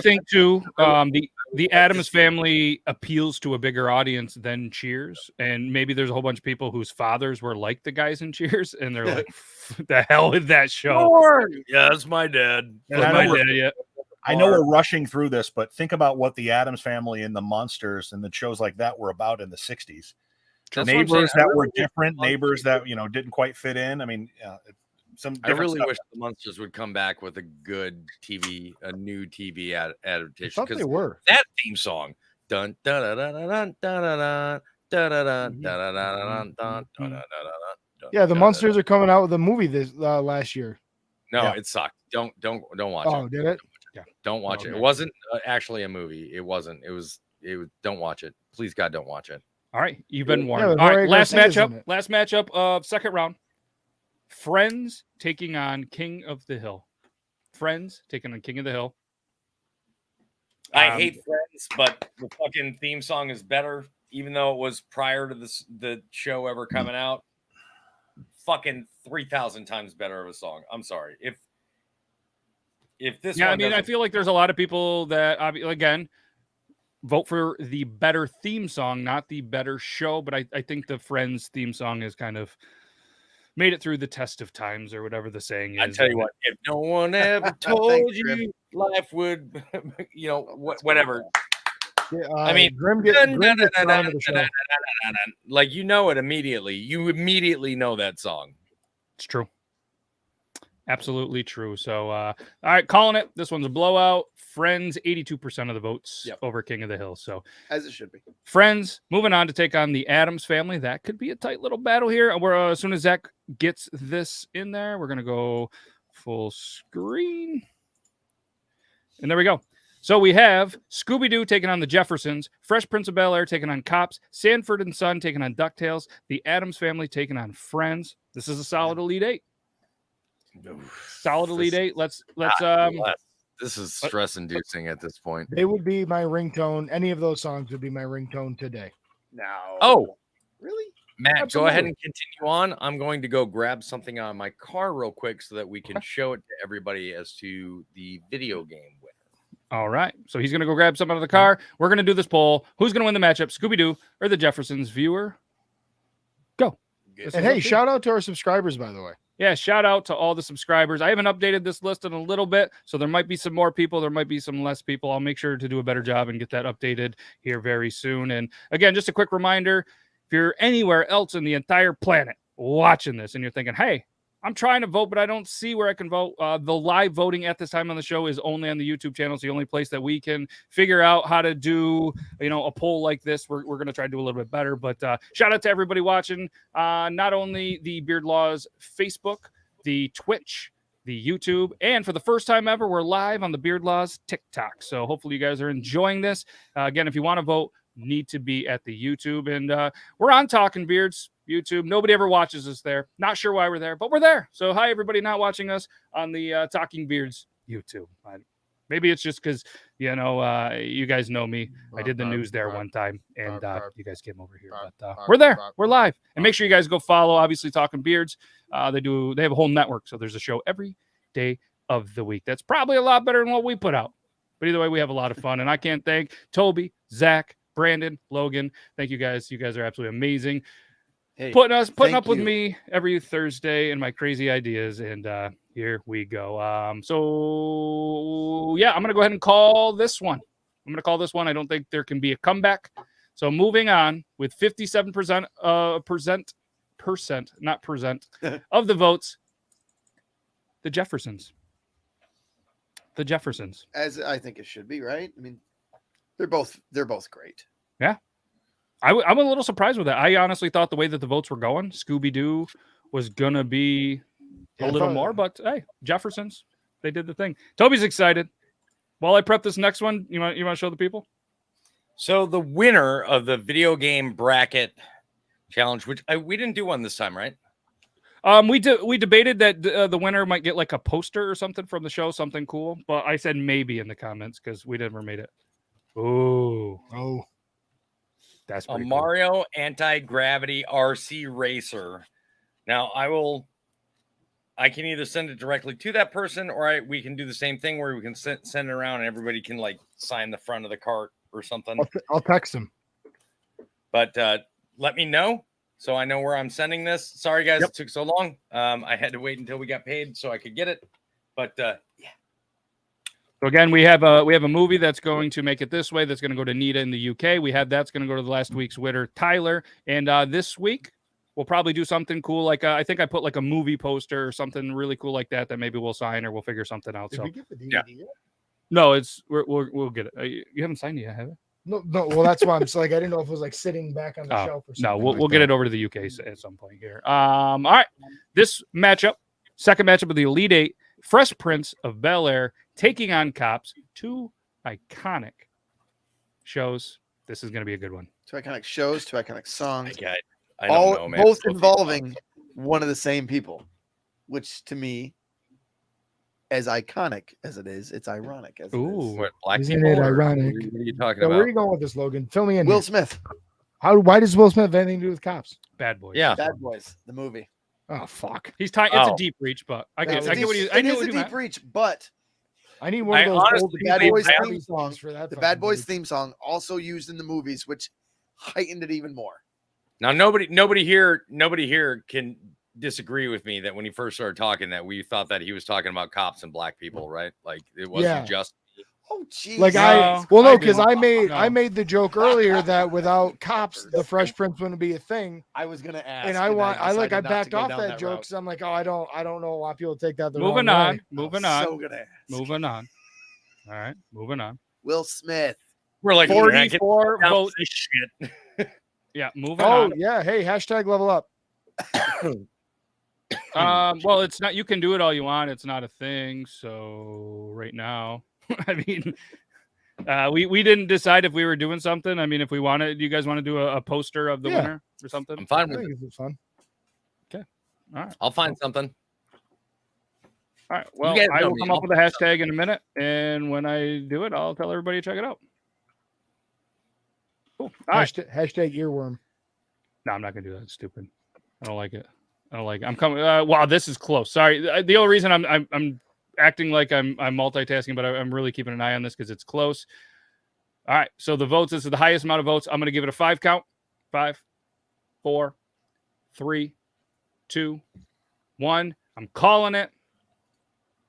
think too, the Addams Family appeals to a bigger audience than Cheers, and maybe there's a whole bunch of people whose fathers were like the guys in Cheers, and they're like, "The hell with that show." Yeah, that's my dad. I know we're rushing through this, but think about what the Addams Family and the Monsters and the shows like that were about in the 60s. Neighbors that were different, neighbors that didn't quite fit in. I mean. I really wish the Monsters would come back with a good new TV adaptation. I thought they were. That theme song, dun dun dun dun dun dun dun. Yeah, the Monsters are coming out with a movie this last year. No, it sucked. Don't watch it. Oh, did it? Yeah, don't watch it. It wasn't actually a movie. It wasn't. It was. Don't watch it. Please, God, don't watch it. All right, you've been warned. All right, last matchup of second round. Friends taking on King of the Hill. Friends taking on King of the Hill. I hate Friends, but the fucking theme song is better, even though it was prior to the show ever coming out. Fucking 3,000 times better of a song. I'm sorry. If this I mean, I feel like there's a lot of people that, again, vote for the better theme song, not the better show. But I think the Friends theme song has kind of made it through the test of times, or whatever the saying is. I tell you what, if no one ever told you life would, whatever. I mean, Grim like, it immediately. You immediately know that song. It's true. Absolutely true. So, all right, calling it. This one's a blowout. Friends, 82% of the votes over King of the Hill. So, as it should be. Friends, moving on to take on the Addams Family. That could be a tight little battle here. Where as soon as Zach gets this in there, we're gonna go full screen, and there we go. So we have Scooby-Doo taking on the Jeffersons, Fresh Prince of Bel-Air taking on Cops, Sanford and Son taking on DuckTales, the Addams Family taking on Friends. This is a solid Elite Eight. Solid Elite Eight. Let's this is stress inducing at this point. They would be my ringtone. Any of those songs would be my ringtone today. Now, really, Matt, absolutely. Go ahead and continue on. I'm going to go grab something on my car real quick so that we can show it to everybody as to the video game winner. All right, so he's gonna go grab something out of the car. We're gonna do this poll. Who's gonna win the matchup, Scooby-Doo or the Jeffersons? Viewer, go. And hey, shout out to our subscribers, by the way. Yeah, shout out to all the subscribers. I haven't updated this list in a little bit, so there might be some more people. There might be some less people. I'll make sure to do a better job and get that updated here very soon. And again, just a quick reminder, if you're anywhere else in the entire planet watching this and you're thinking, hey, I'm trying to vote, but I don't see where I can vote. The live voting at this time on the show is only on the YouTube channel. It's the only place that we can figure out how to do, a poll like this. We're going to try to do a little bit better, but shout out to everybody watching, not only the Beard Laws Facebook, the Twitch, the YouTube, and for the first time ever, we're live on the Beard Laws TikTok. So hopefully you guys are enjoying this. Again, if you want to vote, need to be at the YouTube, and we're on Talking Beards YouTube. Nobody ever watches us there. Not sure why we're there, but we're there. So hi, everybody not watching us on the Talking Beards YouTube. Maybe it's just because, you guys know me. I did the news there one time, and you guys came over here. But we're there. We're live. And make sure you guys go follow, obviously, Talking Beards. They have a whole network, so there's a show every day of the week. That's probably a lot better than what we put out. But either way, we have a lot of fun, and I can't thank Toby, Zach, Brandon, Logan. Thank you guys. You guys are absolutely amazing. Hey, putting up with me every Thursday and my crazy ideas, and here we go. So yeah, I'm gonna go ahead and call this one. I don't think there can be a comeback. So moving on with 57% of the votes, the Jeffersons. The Jeffersons, as I think it should be, right? I mean, they're both great. Yeah. I'm a little surprised with that. I honestly thought the way that the votes were going, Scooby-Doo was going to be a little more, but hey, Jeffersons, they did the thing. Toby's excited. While I prep this next one, you want to show the people? So the winner of the video game bracket challenge, which we didn't do one this time, right? We debated that the winner might get like a poster or something from the show, something cool, but I said maybe in the comments because we never made it. Oh. That's a cool. Mario anti-gravity RC racer. Now I can either send it directly to that person, or we can do the same thing where we can send it around and everybody can like sign the front of the cart or something. I'll text them. But let me know so I know where I'm sending this. Sorry guys, It took so long. I had to wait until we got paid so I could get it. But yeah. So again, we have a movie that's going to make it this way. That's going to go to Nita in the UK. We have that's going to go to the last week's winner, Tyler. And this week we'll probably do something cool. Like I think I put like a movie poster or something really cool like that maybe we'll sign or we'll figure something out. Did we get the DVD yet? No, we'll get it. You haven't signed it yet, have you? No. Well, that's why I'm like I didn't know if it was like sitting back on the shelf or something. No, we'll get it over to the UK at some point here. All right, this matchup, second matchup of the Elite Eight, Fresh Prince of Bel-Air taking on Cops. Two iconic shows. This is going to be a good one. Two iconic shows, two iconic songs. I don't know, man. Both involving one of the same people, which to me as iconic as it is, it's ironic as it is. What, black Isn't people? it ironic? What are you talking So about? where are you going with this, Logan? Fill me in. Will here. Smith. Why does Will Smith have anything to do with cops? Bad Boys. Yeah. Bad Boys, the movie. Oh fuck! He's tying. It's a deep reach, but I get what you. I It know is what a you deep reach, but I need one of those honestly old the Bad Boys Barbie theme song for that. the Bad Boys movie. theme song also used in the movies, which heightened it even more. Now, nobody here can disagree with me that when he first started talking, that we thought that he was talking about cops and black people, right? Like it wasn't just. Oh, geez. Like because I made the joke earlier that without cops, the Fresh Prince wouldn't be a thing. I was gonna ask, And I backed off that joke because I'm like, oh, I don't know why people take that the wrong way. Moving on. So gonna ask. Moving on. All right, moving on. Will Smith. We're like 44 votes. Shit. Yeah, moving on. Oh yeah, hey, hashtag level up. Well, it's not. You can do it all you want. It's not a thing. So right now, I mean, we didn't decide if we were doing something. I mean, if we wanted, do you guys want to do a poster of the winner or something? I'm fine with I it. think it's fun. Okay. All right. I'll find something. All right. Well, guys I know will me. come up with a hashtag in a minute, and when I do it, I'll tell everybody to check it out. Cool. All right. Hashtag earworm. No, I'm not gonna do that. It's stupid. I don't like it. I'm coming. Wow, this is close. Sorry. The only reason I'm acting like I'm multitasking, but I'm really keeping an eye on this because it's close. All right. So the votes. This is the highest amount of votes. I'm gonna give it a 5 count. 5, 4, 3, 2, 1. I'm calling it.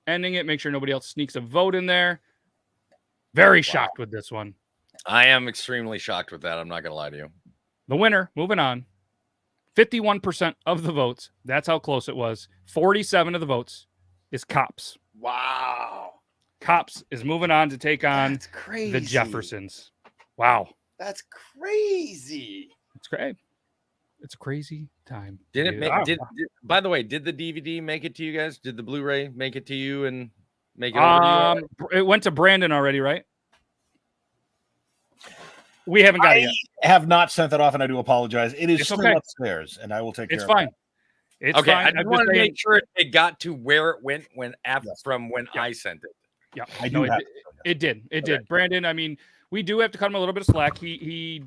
Ending it. Make sure nobody else sneaks a vote in there. Very shocked with this one. I am extremely shocked with that. I'm not gonna lie to you. The winner, moving on, 51% of the votes. That's how close it was. 47 of the votes is Cops. Wow. Cops is moving on to take on That's crazy. the Jeffersons. Wow. That's crazy. It's great. It's a crazy time. Did it make by the way, did the DVD make it to you guys? Did the Blu-ray make it to you and make it over to you? It went to Brandon already, right? We haven't got it yet. I have not sent that off, and I do apologize. It's still okay. upstairs, and I will take care It's of fine. it. It's okay, fine. I just wanted to make sure it got to where it went from when I sent it. Yeah, I do. It did. Brandon, I mean, we do have to cut him a little bit of slack. He's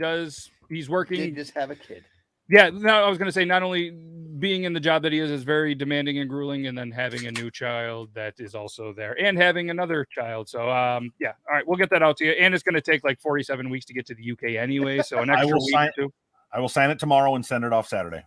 working. Did just have a kid. Yeah, no, I was going to say not only being in the job that he is very demanding and grueling, and then having a new child that is also there, and having another child. So, yeah, all right, we'll get that out to you. And it's going to take like 47 weeks to get to the UK anyway, so an extra week too. I will sign it tomorrow and send it off Saturday.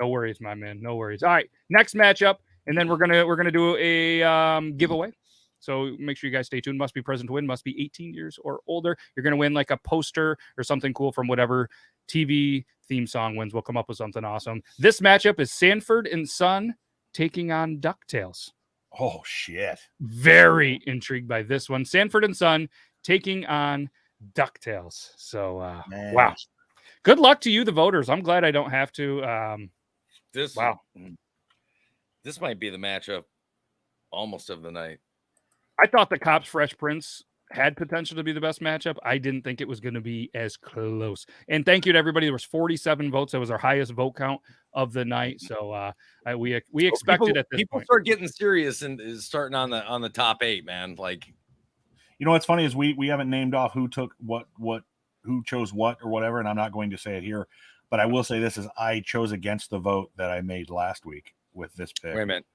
No worries, my man. No worries. All right, next matchup, and then we're gonna do a giveaway. So make sure you guys stay tuned. Must be present to win. Must be 18 years or older. You're gonna win like a poster or something cool from whatever TV theme song wins. We'll come up with something awesome. This matchup is Sanford and Son taking on DuckTales. Oh shit! Very intrigued by this one. Sanford and Son taking on DuckTales. So wow. Good luck to you, the voters. I'm glad I don't have to. This might be the matchup almost of the night. I thought the Cops Fresh Prince had potential to be the best matchup. I didn't think it was going to be as close. And thank you to everybody. There was 47 votes. That was our highest vote count of the night. So we expected at this people point. Start getting serious and is starting on the top 8, man. Like, you know what's funny is we haven't named off who took what who chose what or whatever, and I'm not going to say it here, but I will say this is I chose against the vote that I made last week with this pick. Wait a minute.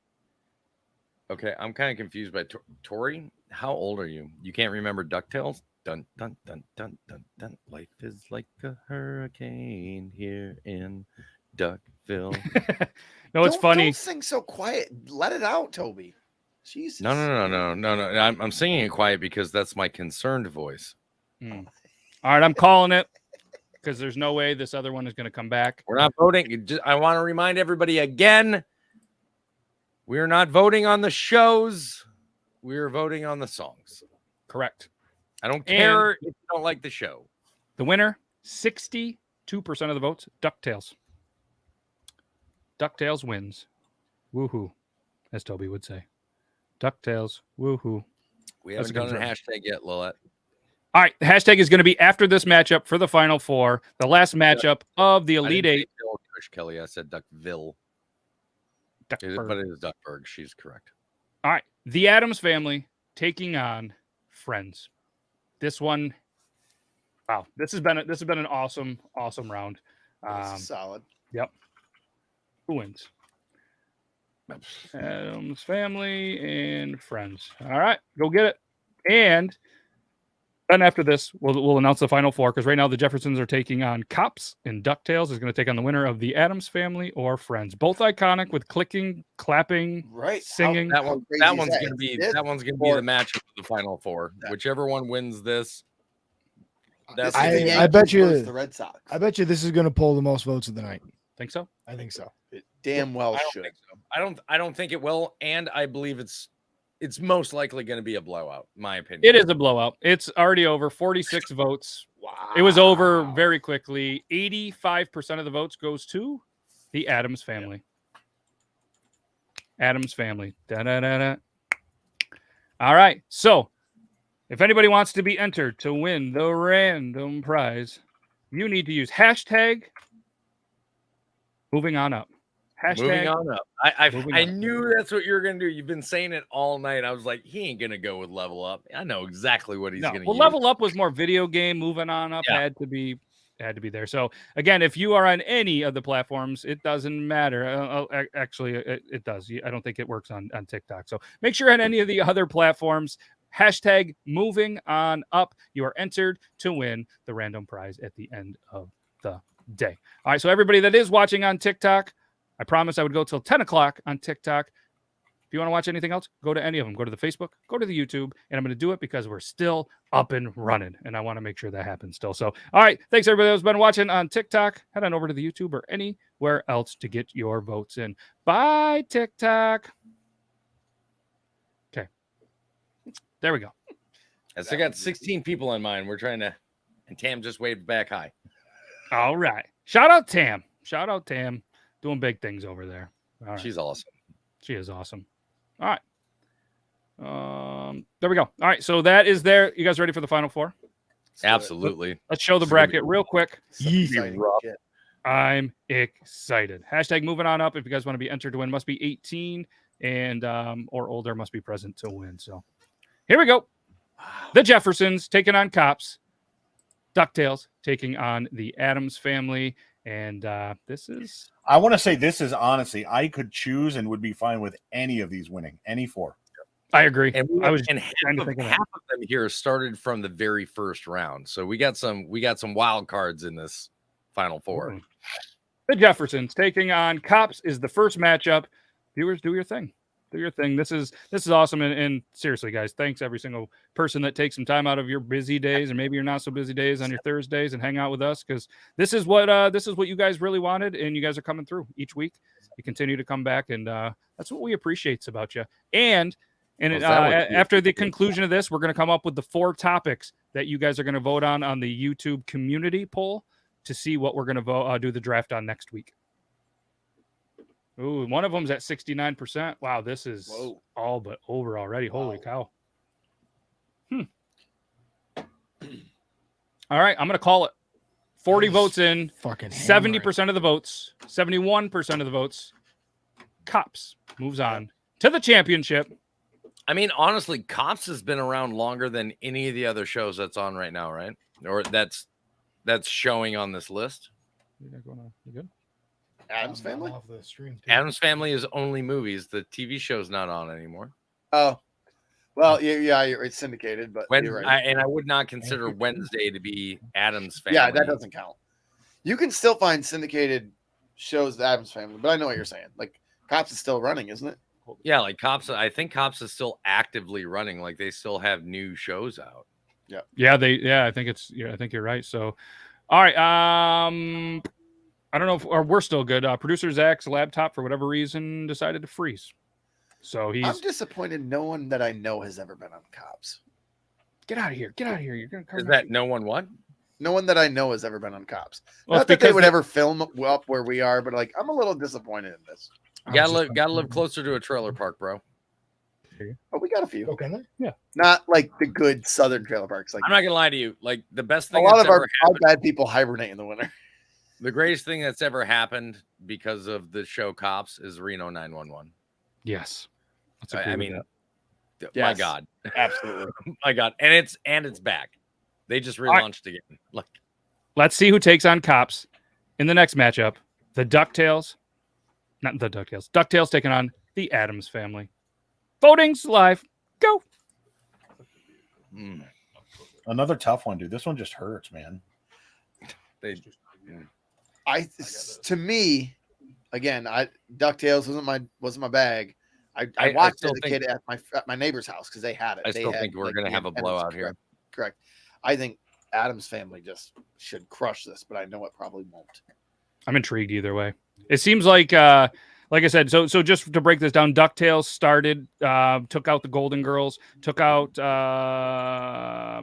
Okay, I'm kind of confused by Tori. How old are you? You can't remember DuckTales? Dun dun dun dun dun dun. Life is like a hurricane here in Duckville. No, it's funny. Don't sing so quiet. Let it out, Toby. Jesus. No. I'm singing it quiet because that's my concerned voice. All right, I'm calling it because there's no way this other one is going to come back. We're not voting. I want to remind everybody again. We're not voting on the shows. We're voting on the songs. Correct. I don't care if you don't like the show. The winner, 62% of the votes, DuckTales. DuckTales wins. Woohoo, as Toby would say. DuckTales, woohoo. We haven't done a hashtag yet, Lillette. All right, the hashtag is going to be after this matchup for the Final Four, the last matchup of the Elite Eight. Kush Kelly, I said Duckville. Duckburg. But it is Duckburg. She's correct. All right. The Addams Family taking on Friends. This one, wow. This has been an awesome round. Solid. Yep. Who wins? Addams Family and Friends. All right, go get it. And then after this, we'll announce the final four, because right now the Jeffersons are taking on Cops, and DuckTales is going to take on the winner of the Addams Family or Friends. Both iconic with clicking, clapping, singing. That one's going to be the match of the final four. Whichever one wins this. I bet you the Red Sox. I bet you this is going to pull the most votes of the night. Think so? I think so. It damn well should. I don't think it will, and I believe it's most likely going to be a blowout, in my opinion. It is a blowout. It's already over. 46 votes. Wow. It was over very quickly. 85% of the votes goes to the Addams Family. Addams Family. Da-da-da-da. All right. So, if anybody wants to be entered to win the random prize, you need to use hashtag moving on up. Hashtag moving on up. I knew that's what you were going to do. You've been saying it all night. I was like, he ain't going to go with level up. I know exactly what he's going to use. Well, level up was more video game. Moving on up had to be there. So again, if you are on any of the platforms, it doesn't matter. Actually, it does. I don't think it works on TikTok. So make sure on any of the other platforms, hashtag moving on up. You are entered to win the random prize at the end of the day. All right. So everybody that is watching on TikTok, I promised I would go till 10 o'clock on TikTok. If you want to watch anything else, go to any of them. Go to the Facebook, go to the YouTube, and I'm going to do it because we're still up and running, and I want to make sure that happens still. So, all right, thanks everybody that's been watching on TikTok. Head on over to the YouTube or anywhere else to get your votes in. Bye, TikTok. Okay. There we go. I still got 16 people in mind. We're trying to, and Tam just waved back high. All right. Shout out Tam. Doing big things over there. All right. She's awesome. She is awesome. All right. There we go. All right. So that is there. You guys ready for the final four? Absolutely. Let's show the bracket real quick. Shit. I'm excited. Hashtag moving on up. If you guys want to be entered to win, must be 18 and or older, must be present to win. So here we go. The Jeffersons taking on Cops. DuckTales taking on the Addams Family. And this is... I want to say this is honestly, I could choose and would be fine with any of these winning, any four. I agree. And half of them here started from the very first round. So we got some wild cards in this final four. Ooh. The Jeffersons taking on Cops is the first matchup. Viewers, do your thing. Do your thing. This is awesome. And seriously, guys, thanks every single person that takes some time out of your busy days and maybe your not so busy days on your Thursdays and hang out with us, because this is what you guys really wanted, and you guys are coming through each week. You continue to come back, and that's what we appreciate about you. And after the conclusion of this, we're going to come up with the 4 topics that you guys are going to vote on the YouTube community poll to see what we're going to do the draft on next week. Ooh, one of them's at 69%. Wow, this is all but over already. Holy cow. All right, I'm going to call it. 40 votes in. Fucking 70% of the votes. 71% of the votes. Cops moves on to the championship. I mean, honestly, Cops has been around longer than any of the other shows that's on right now, right? Or that's showing on this list. You good? Addams Family? Addams Family is only movies. The TV show's not on anymore. Oh, well, yeah, it's syndicated, but you're right. I would not consider Wednesday to be Addams Family. Yeah, that doesn't count. You can still find syndicated shows, the Addams Family, but I know what you're saying. Like, Cops is still running, isn't it? Yeah, like Cops. I think Cops is still actively running. Like, they still have new shows out. Yeah. I think you're right. So, all right. I don't know if we're still good. Producer Zach's laptop, for whatever reason, decided to freeze. So I'm disappointed no one that I know has ever been on Cops. Get out of here. You're going to come. Is that no one what? No one that I know has ever been on Cops. Well, not that they would ever film up where we are, but like, I'm a little disappointed in this. Gotta live closer to a trailer park, bro. Oh, we got a few. Okay. Yeah. Not like the good southern trailer parks. Like, I'm not gonna lie to you. Like, the best thing a lot of our bad people hibernate in the winter. The greatest thing that's ever happened because of the show Cops is Reno 911. Yes. I mean, My God, absolutely. My God, and it's back. They just relaunched again. Like, let's see who takes on Cops in the next matchup. The DuckTales, not the DuckTales. DuckTales taking on the Addams Family. Voting's live. Go. Another tough one, dude. This one just hurts, man. To me, again, DuckTales wasn't my bag. I watched it as a kid at my neighbor's house because they had it. I still think we're going to have a blowout here. Correct. I think Addams Family just should crush this, but I know it probably won't. I'm intrigued either way. It seems like I said, so just to break this down, DuckTales started, took out the Golden Girls, took out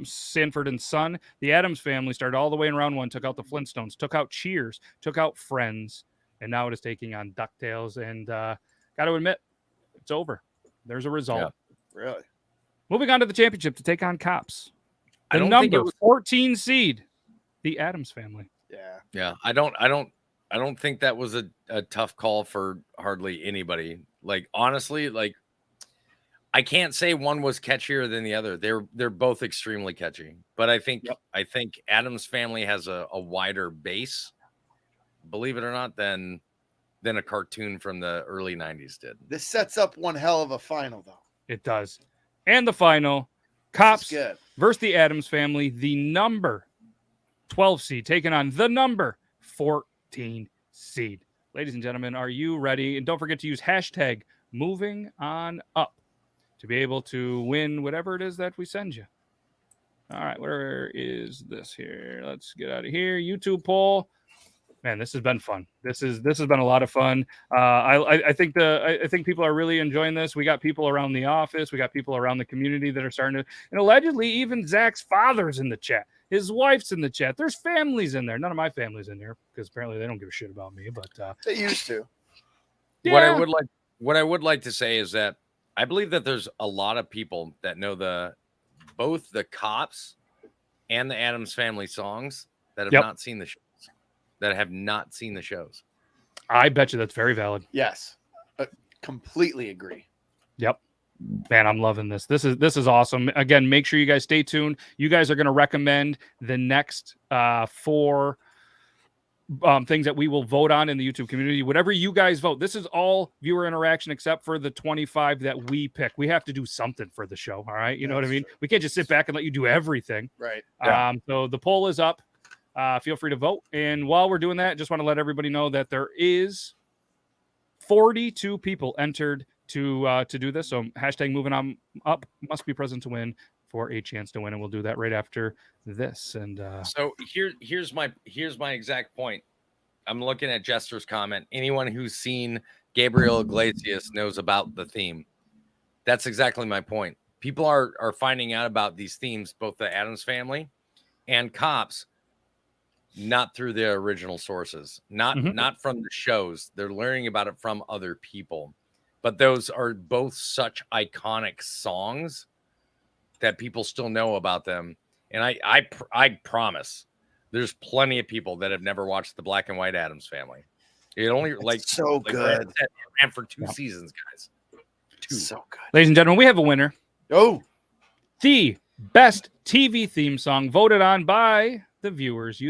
Sanford and Son. The Addams Family started all the way in round one, took out the Flintstones, took out Cheers, took out Friends, and now it is taking on DuckTales. And got to admit, it's over. There's a result. Yeah, really. Moving on to the championship to take on Cops. The I don't number think it was 14 seed, the Addams Family. Yeah. I don't think that was a tough call for hardly anybody. Like, honestly, like, I can't say one was catchier than the other. They're both extremely catchy, but I think Addams Family has a wider base, believe it or not, than a cartoon from the early 90s did. This sets up one hell of a final, though. It does. And the final, Cops versus the Addams Family, the number 12 seed, taking on the number 14 seed. Ladies and gentlemen, are you ready? And don't forget to use hashtag moving on up to be able to win whatever it is that we send you. All right, where is this here? Let's get out of here. YouTube poll. Man, this has been fun. This has been a lot of fun. I think people are really enjoying this. We got people around the office. We got people around the community that are starting to, and allegedly even Zach's father's in the chat. His wife's in the chat. There's families in there. None of my family's in there because apparently they don't give a shit about me. But they used to. Yeah. What I would like to say is that I believe that there's a lot of people that know both the Cops and the Addams Family songs that have not seen the shows. That have not seen the shows. I bet you that's very valid. Yes, completely agree. Yep. Man, I'm loving this. This is awesome. Again, make sure you guys stay tuned. You guys are going to recommend the next 4 things that we will vote on in the YouTube community. Whatever you guys vote, this is all viewer interaction except for the 25 that we pick. We have to do something for the show. All right. You know what I mean? We can't just sit back and let you do everything. Right. Yeah. So the poll is up. Feel free to vote. And while we're doing that, just want to let everybody know that there is 42 people entered to do this. So hashtag moving on up must be present to win for a chance to win. And we'll do that right after this. And so here's my exact point. I'm looking at Jester's comment. Anyone who's seen Gabriel Iglesias knows about the theme. That's exactly my point. People are finding out about these themes, both the Addams Family and Cops, not through their original sources, not from the shows. They're learning about it from other people. But those are both such iconic songs that people still know about them. And I promise there's plenty of people that have never watched the Black and White Addams Family. It only so good. It ran for 2 seasons, guys. 2. So good. Ladies and gentlemen, we have a winner. Oh, the best TV theme song voted on by the viewers,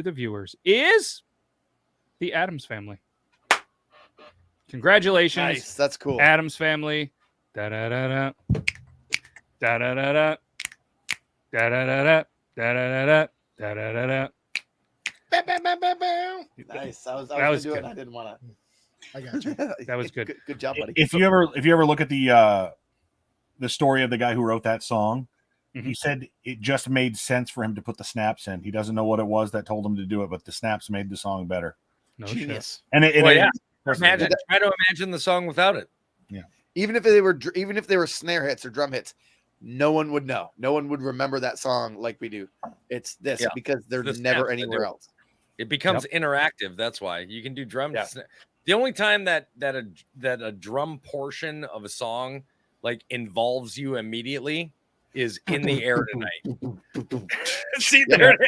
is the Addams Family. Congratulations. Nice. That's cool. Addams Family. Da da da da. Da da da da. Da da da da. Da da da da. Da da da da. Nice. I was going to do it and I didn't want to. I got you. That was good. Good job, buddy. If you ever look at the story of the guy who wrote that song, he said it just made sense for him to put the snaps in. He doesn't know what it was that told him to do it, but the snaps made the song better. No Genius. shit. And try to imagine the song without it. Yeah. Even if they were snare hits or drum hits, no one would know. No one would remember that song like we do. It's this because they're never anywhere else. It becomes interactive. That's why you can do drum. Yeah. The only time that a drum portion of a song like involves you immediately is in the air tonight. See there,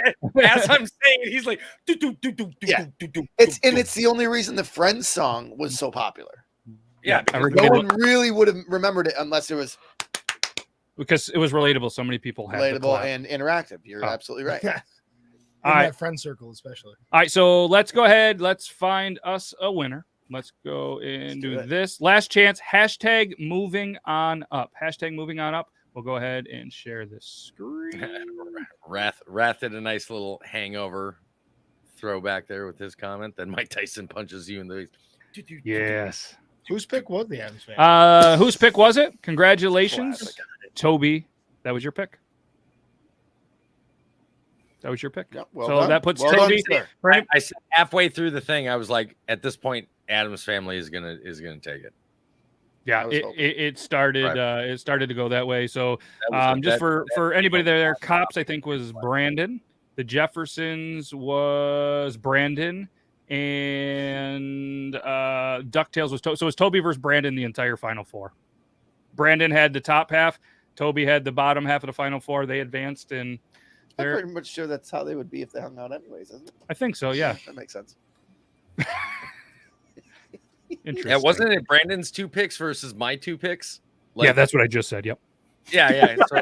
as I'm saying, he's like, It's the only reason the Friends song was so popular. Yeah, no one really would have remembered it unless it was. because it was relatable. So many people had relatable and interactive. You're absolutely right. Yeah. In that friend circle, especially. All right, so let's go ahead. Let's find us a winner. Let's go and do this. Last chance. Hashtag moving on up. Hashtag moving on up. We'll go ahead and share this screen. Wrath did a nice little hangover throwback there with his comment. Then Mike Tyson punches you in the face. Yes. Whose pick was the Adams family? Whose pick was it? Congratulations, Toby. That was your pick. That was your pick. Yep, well so done. That puts well Toby. Done, I said halfway through the thing, I was like, at this point, Adams family is gonna take it. Yeah, it started. Right. It started to go that way. So just for anybody there, Cops I think was Brandon. The Jeffersons was Brandon, and DuckTales was so it was Toby versus Brandon the entire Final Four. Brandon had the top half. Toby had the bottom half of the Final Four. They advanced, and I'm pretty much sure that's how they would be if they hung out anyways, isn't it? I think so. Yeah, that makes sense. Interesting. Yeah, wasn't it Brandon's 2 picks versus my 2 picks? Like, yeah, that's what I just said. Yep. Yeah. So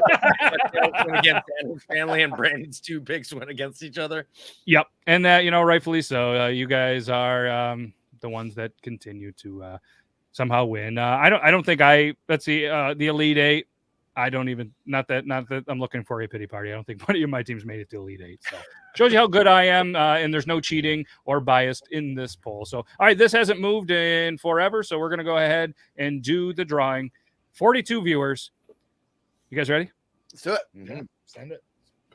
went against Adam's family, and Brandon's 2 picks went against each other. Yep, and that rightfully so. You guys are the ones that continue to somehow win. I don't think let's see the Elite Eight. I don't even not that I'm looking for a pity party. I don't think one of my teams made it to Elite Eight. So shows you how good I am, and there's no cheating or biased in this poll. So all right, this hasn't moved in forever, so we're gonna go ahead and do the drawing. 42 viewers. You guys ready? Let's do it. Yeah, send it.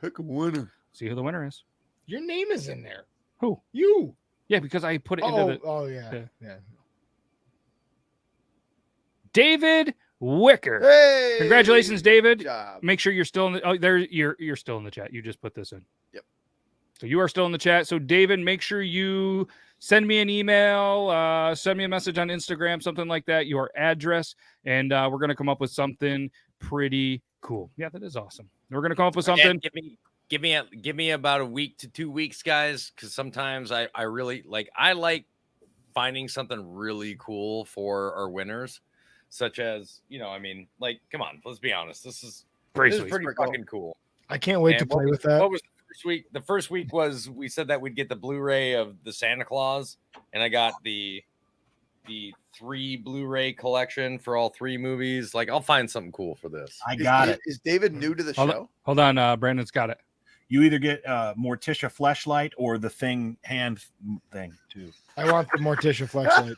Pick a winner. See who the winner is. Your name is in there. Who? You. Yeah, because I put it into the. Oh yeah. David Wicker. Hey, congratulations, David. Job. Make sure you're still in the you're still in the chat. You just put this in. Yep. So you are still in the chat. So David, make sure you send me an email, send me a message on Instagram, something like that, your address, and we're gonna come up with something pretty cool. Yeah, that is awesome. We're gonna come up with something. Give me about a week to 2 weeks, guys, because sometimes I really like finding something really cool for our winners. Such as, come on, let's be honest. This is pretty fucking cool. I can't wait to play with that. What was the first week? The first week was we said that we'd get the Blu-ray of the Santa Claus, and I got the 3 Blu-ray collection for all 3 movies. Like, I'll find something cool for this. I got it. Is David new to the show? Hold on, Brandon's got it. You either get Morticia fleshlight or the thing hand thing too. I want the Morticia fleshlight.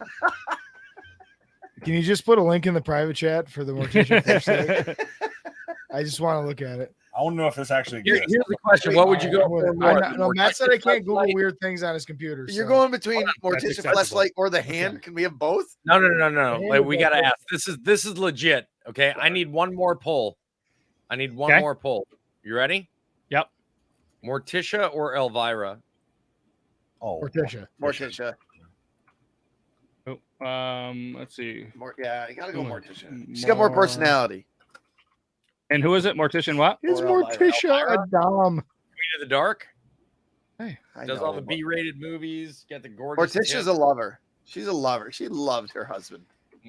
Can you just put a link in the private chat for the Morticia fleshlight? I just want to look at it. I want to know if this actually exists. Here's the question: what would you go for? No, Matt said I can't Google weird things on his computer. You're going between Morticia fleshlight or the hand. Okay. Can we have both? No. Like, we gotta ask. This is legit. Okay, I need one more poll. More poll. You ready? Yep. Morticia or Elvira? Oh, Morticia. Let's see. You gotta go Morticia. She's got more personality. And who is it? Mortician what? Is Morticia a dom? Queen of the Dark? Hey. Does all the B-rated movies, get the gorgeous. Morticia's a lover. She's a lover. She loved her husband.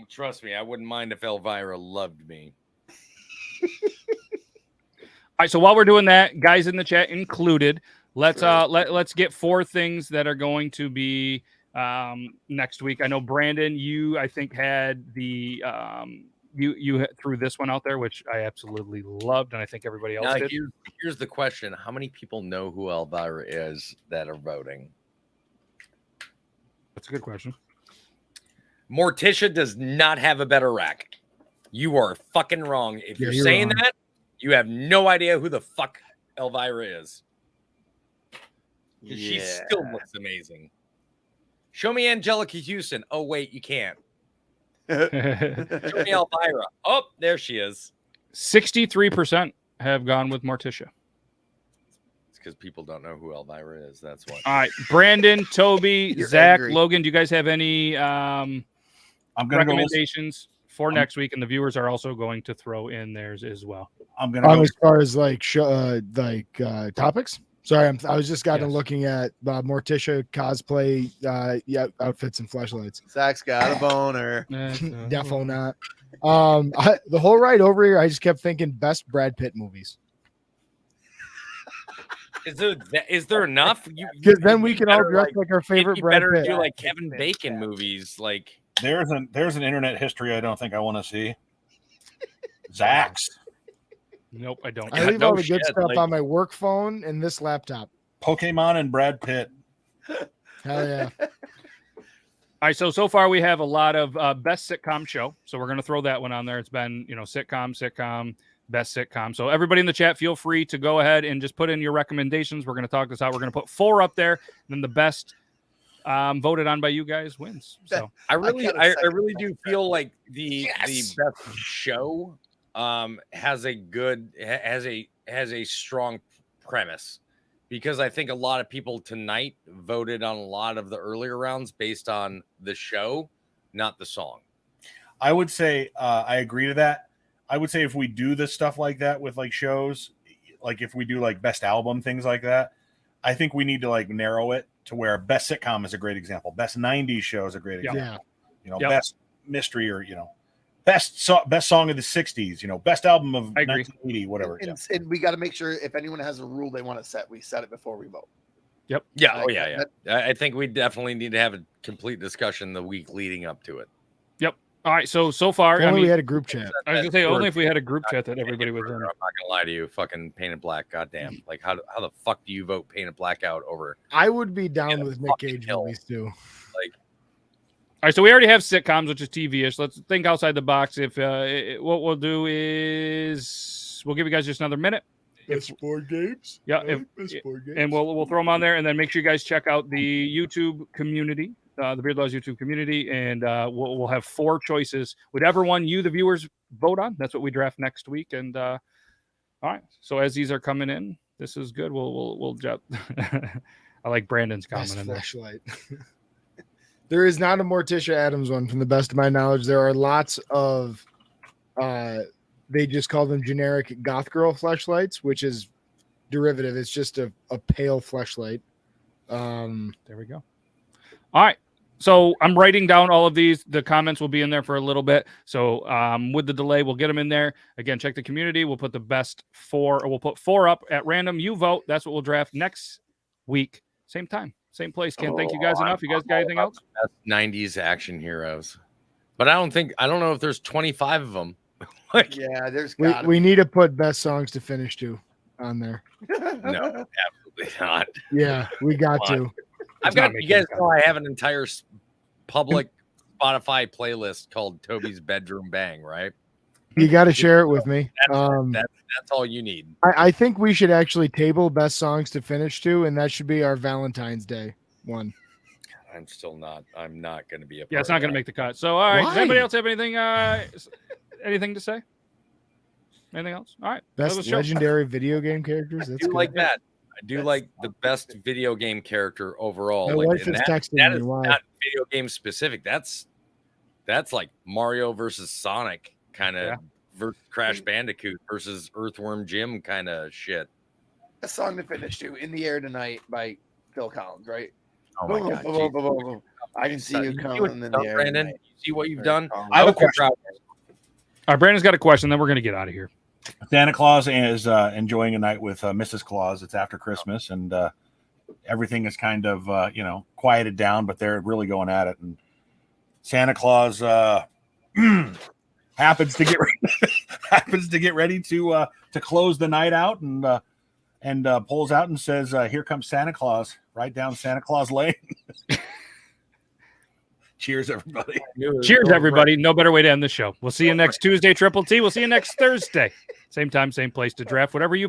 Trust me, I wouldn't mind if Elvira loved me. All right, so while we're doing that, guys in the chat included, let's get 4 things that are going to be next week. I know Brandon, you I think had the you threw this one out there, which I absolutely loved, and I think everybody else did. Here's the question: how many people know who Elvira is that are voting? That's a good question. Morticia does not have a better rack. You are fucking wrong. If you're saying that, you have no idea who the fuck Elvira is. Yeah. She still looks amazing. Show me Angelica Houston. Oh, wait, you can't. Show me Elvira. Oh, there she is. 63% have gone with Morticia. It's because people don't know who Elvira is. That's why. All right. Brandon, Toby, Zach, angry. Logan, do you guys have any recommendations for next week? And the viewers are also going to throw in theirs as well. I'm going to go as far as topics. Sorry, I was just looking at Morticia cosplay outfits and fleshlights. Zach's got a boner. Defo not. The whole ride over here, I just kept thinking best Brad Pitt movies. Is there enough? Because then we can all dress like our favorite Brad Pitt. Do like Kevin Bacon movies. Like there's an internet history I don't think I want to see. Zach's. Nope, I don't. I leave all the good stuff on my work phone and this laptop. Pokemon and Brad Pitt. Hell yeah. All right, so far we have a lot of best sitcom show. So we're going to throw that one on there. It's been, sitcom, best sitcom. So everybody in the chat, feel free to go ahead and just put in your recommendations. We're going to talk this out. We're going to put 4 up there. And then the best voted on by you guys wins. So I really do feel like the best show has a strong premise, because I think a lot of people tonight voted on a lot of the earlier rounds based on the show, not the song. I would say I agree to that. I would say if we do this stuff like that with like shows, like if we do like best album, things like that, I think we need to like narrow it to where best sitcom is a great example. Best 90s show is a great example. Yeah. Best mystery or, best song of the 60s, best album of 1980, whatever. And we got to make sure if anyone has a rule they want to set, we set it before we vote. Yep. Yeah. Oh, yeah. I think we definitely need to have a complete discussion the week leading up to it. Yep. All right. So far, we had a group chat. I was going to say, only if we had a group chat that everybody was in. I'm not going to lie to you. Fucking Painted Black. Goddamn. Like, how the fuck do you vote Painted Black out over? I would be down with Nick Cage movies too. Like, all right, so we already have sitcoms, which is TV-ish. Let's think outside the box. If what we'll do is we'll give you guys just another minute. Best board games. Yeah, best board games. And we'll throw them on there, and then make sure you guys check out the YouTube community, the Beard Laws YouTube community, and we'll have 4 choices. Whatever one you, the viewers, vote on, that's what we draft next week. And all right, so as these are coming in, this is good. We'll jump. I like Brandon's comment in there. Flashlight. There is not a Morticia Addams one, from the best of my knowledge. There are lots of, they just call them generic goth girl fleshlights, which is derivative. It's just a pale fleshlight. There we go. All right. So I'm writing down all of these. The comments will be in there for a little bit. So with the delay, we'll get them in there. Again, check the community. We'll put the best 4, or we'll put 4 up at random. You vote. That's what we'll draft next week. Same time. Same place. Can't thank you guys enough. You guys got anything else? 90s action heroes. But I don't know if there's 25 of them. Like, yeah, there's we need to put best songs to finish to on there. No, absolutely not. Yeah, we got to. I've got, you guys know I have an entire public Spotify playlist called Toby's Bedroom Bang, right? You got to share it with me. That's all you need. I think we should actually table best songs to finish to, and that should be our Valentine's Day one. I'm not going to be a part. Yeah, it's not going to make the cut. So, all right. Does anybody else have anything anything to say? Anything else? All right. Best legendary video game characters. That's good. Like that. I do like the best video game character overall. My wife is texting that me. Is not video game specific. That's like Mario versus Sonic kind of versus Crash Bandicoot versus Earthworm Jim kind of shit. A song to finish to, "In the Air Tonight" by Phil Collins, right? Oh my god! I can see you coming in the air. Brandon, you see what you've done? I have a question. All right, Brandon's got a question. Then we're going to get out of here. Santa Claus is enjoying a night with Mrs. Claus. It's after Christmas, and everything is kind of quieted down, but they're really going at it. And Santa Claus happens to get ready to close the night out, and pulls out and says, "Here comes Santa Claus!" Right down Santa Claus Lane. Cheers, everybody. Cheers, everybody. No better way to end the show. We'll see you next Tuesday, Triple T. We'll see you next Thursday. Same time, same place to draft whatever you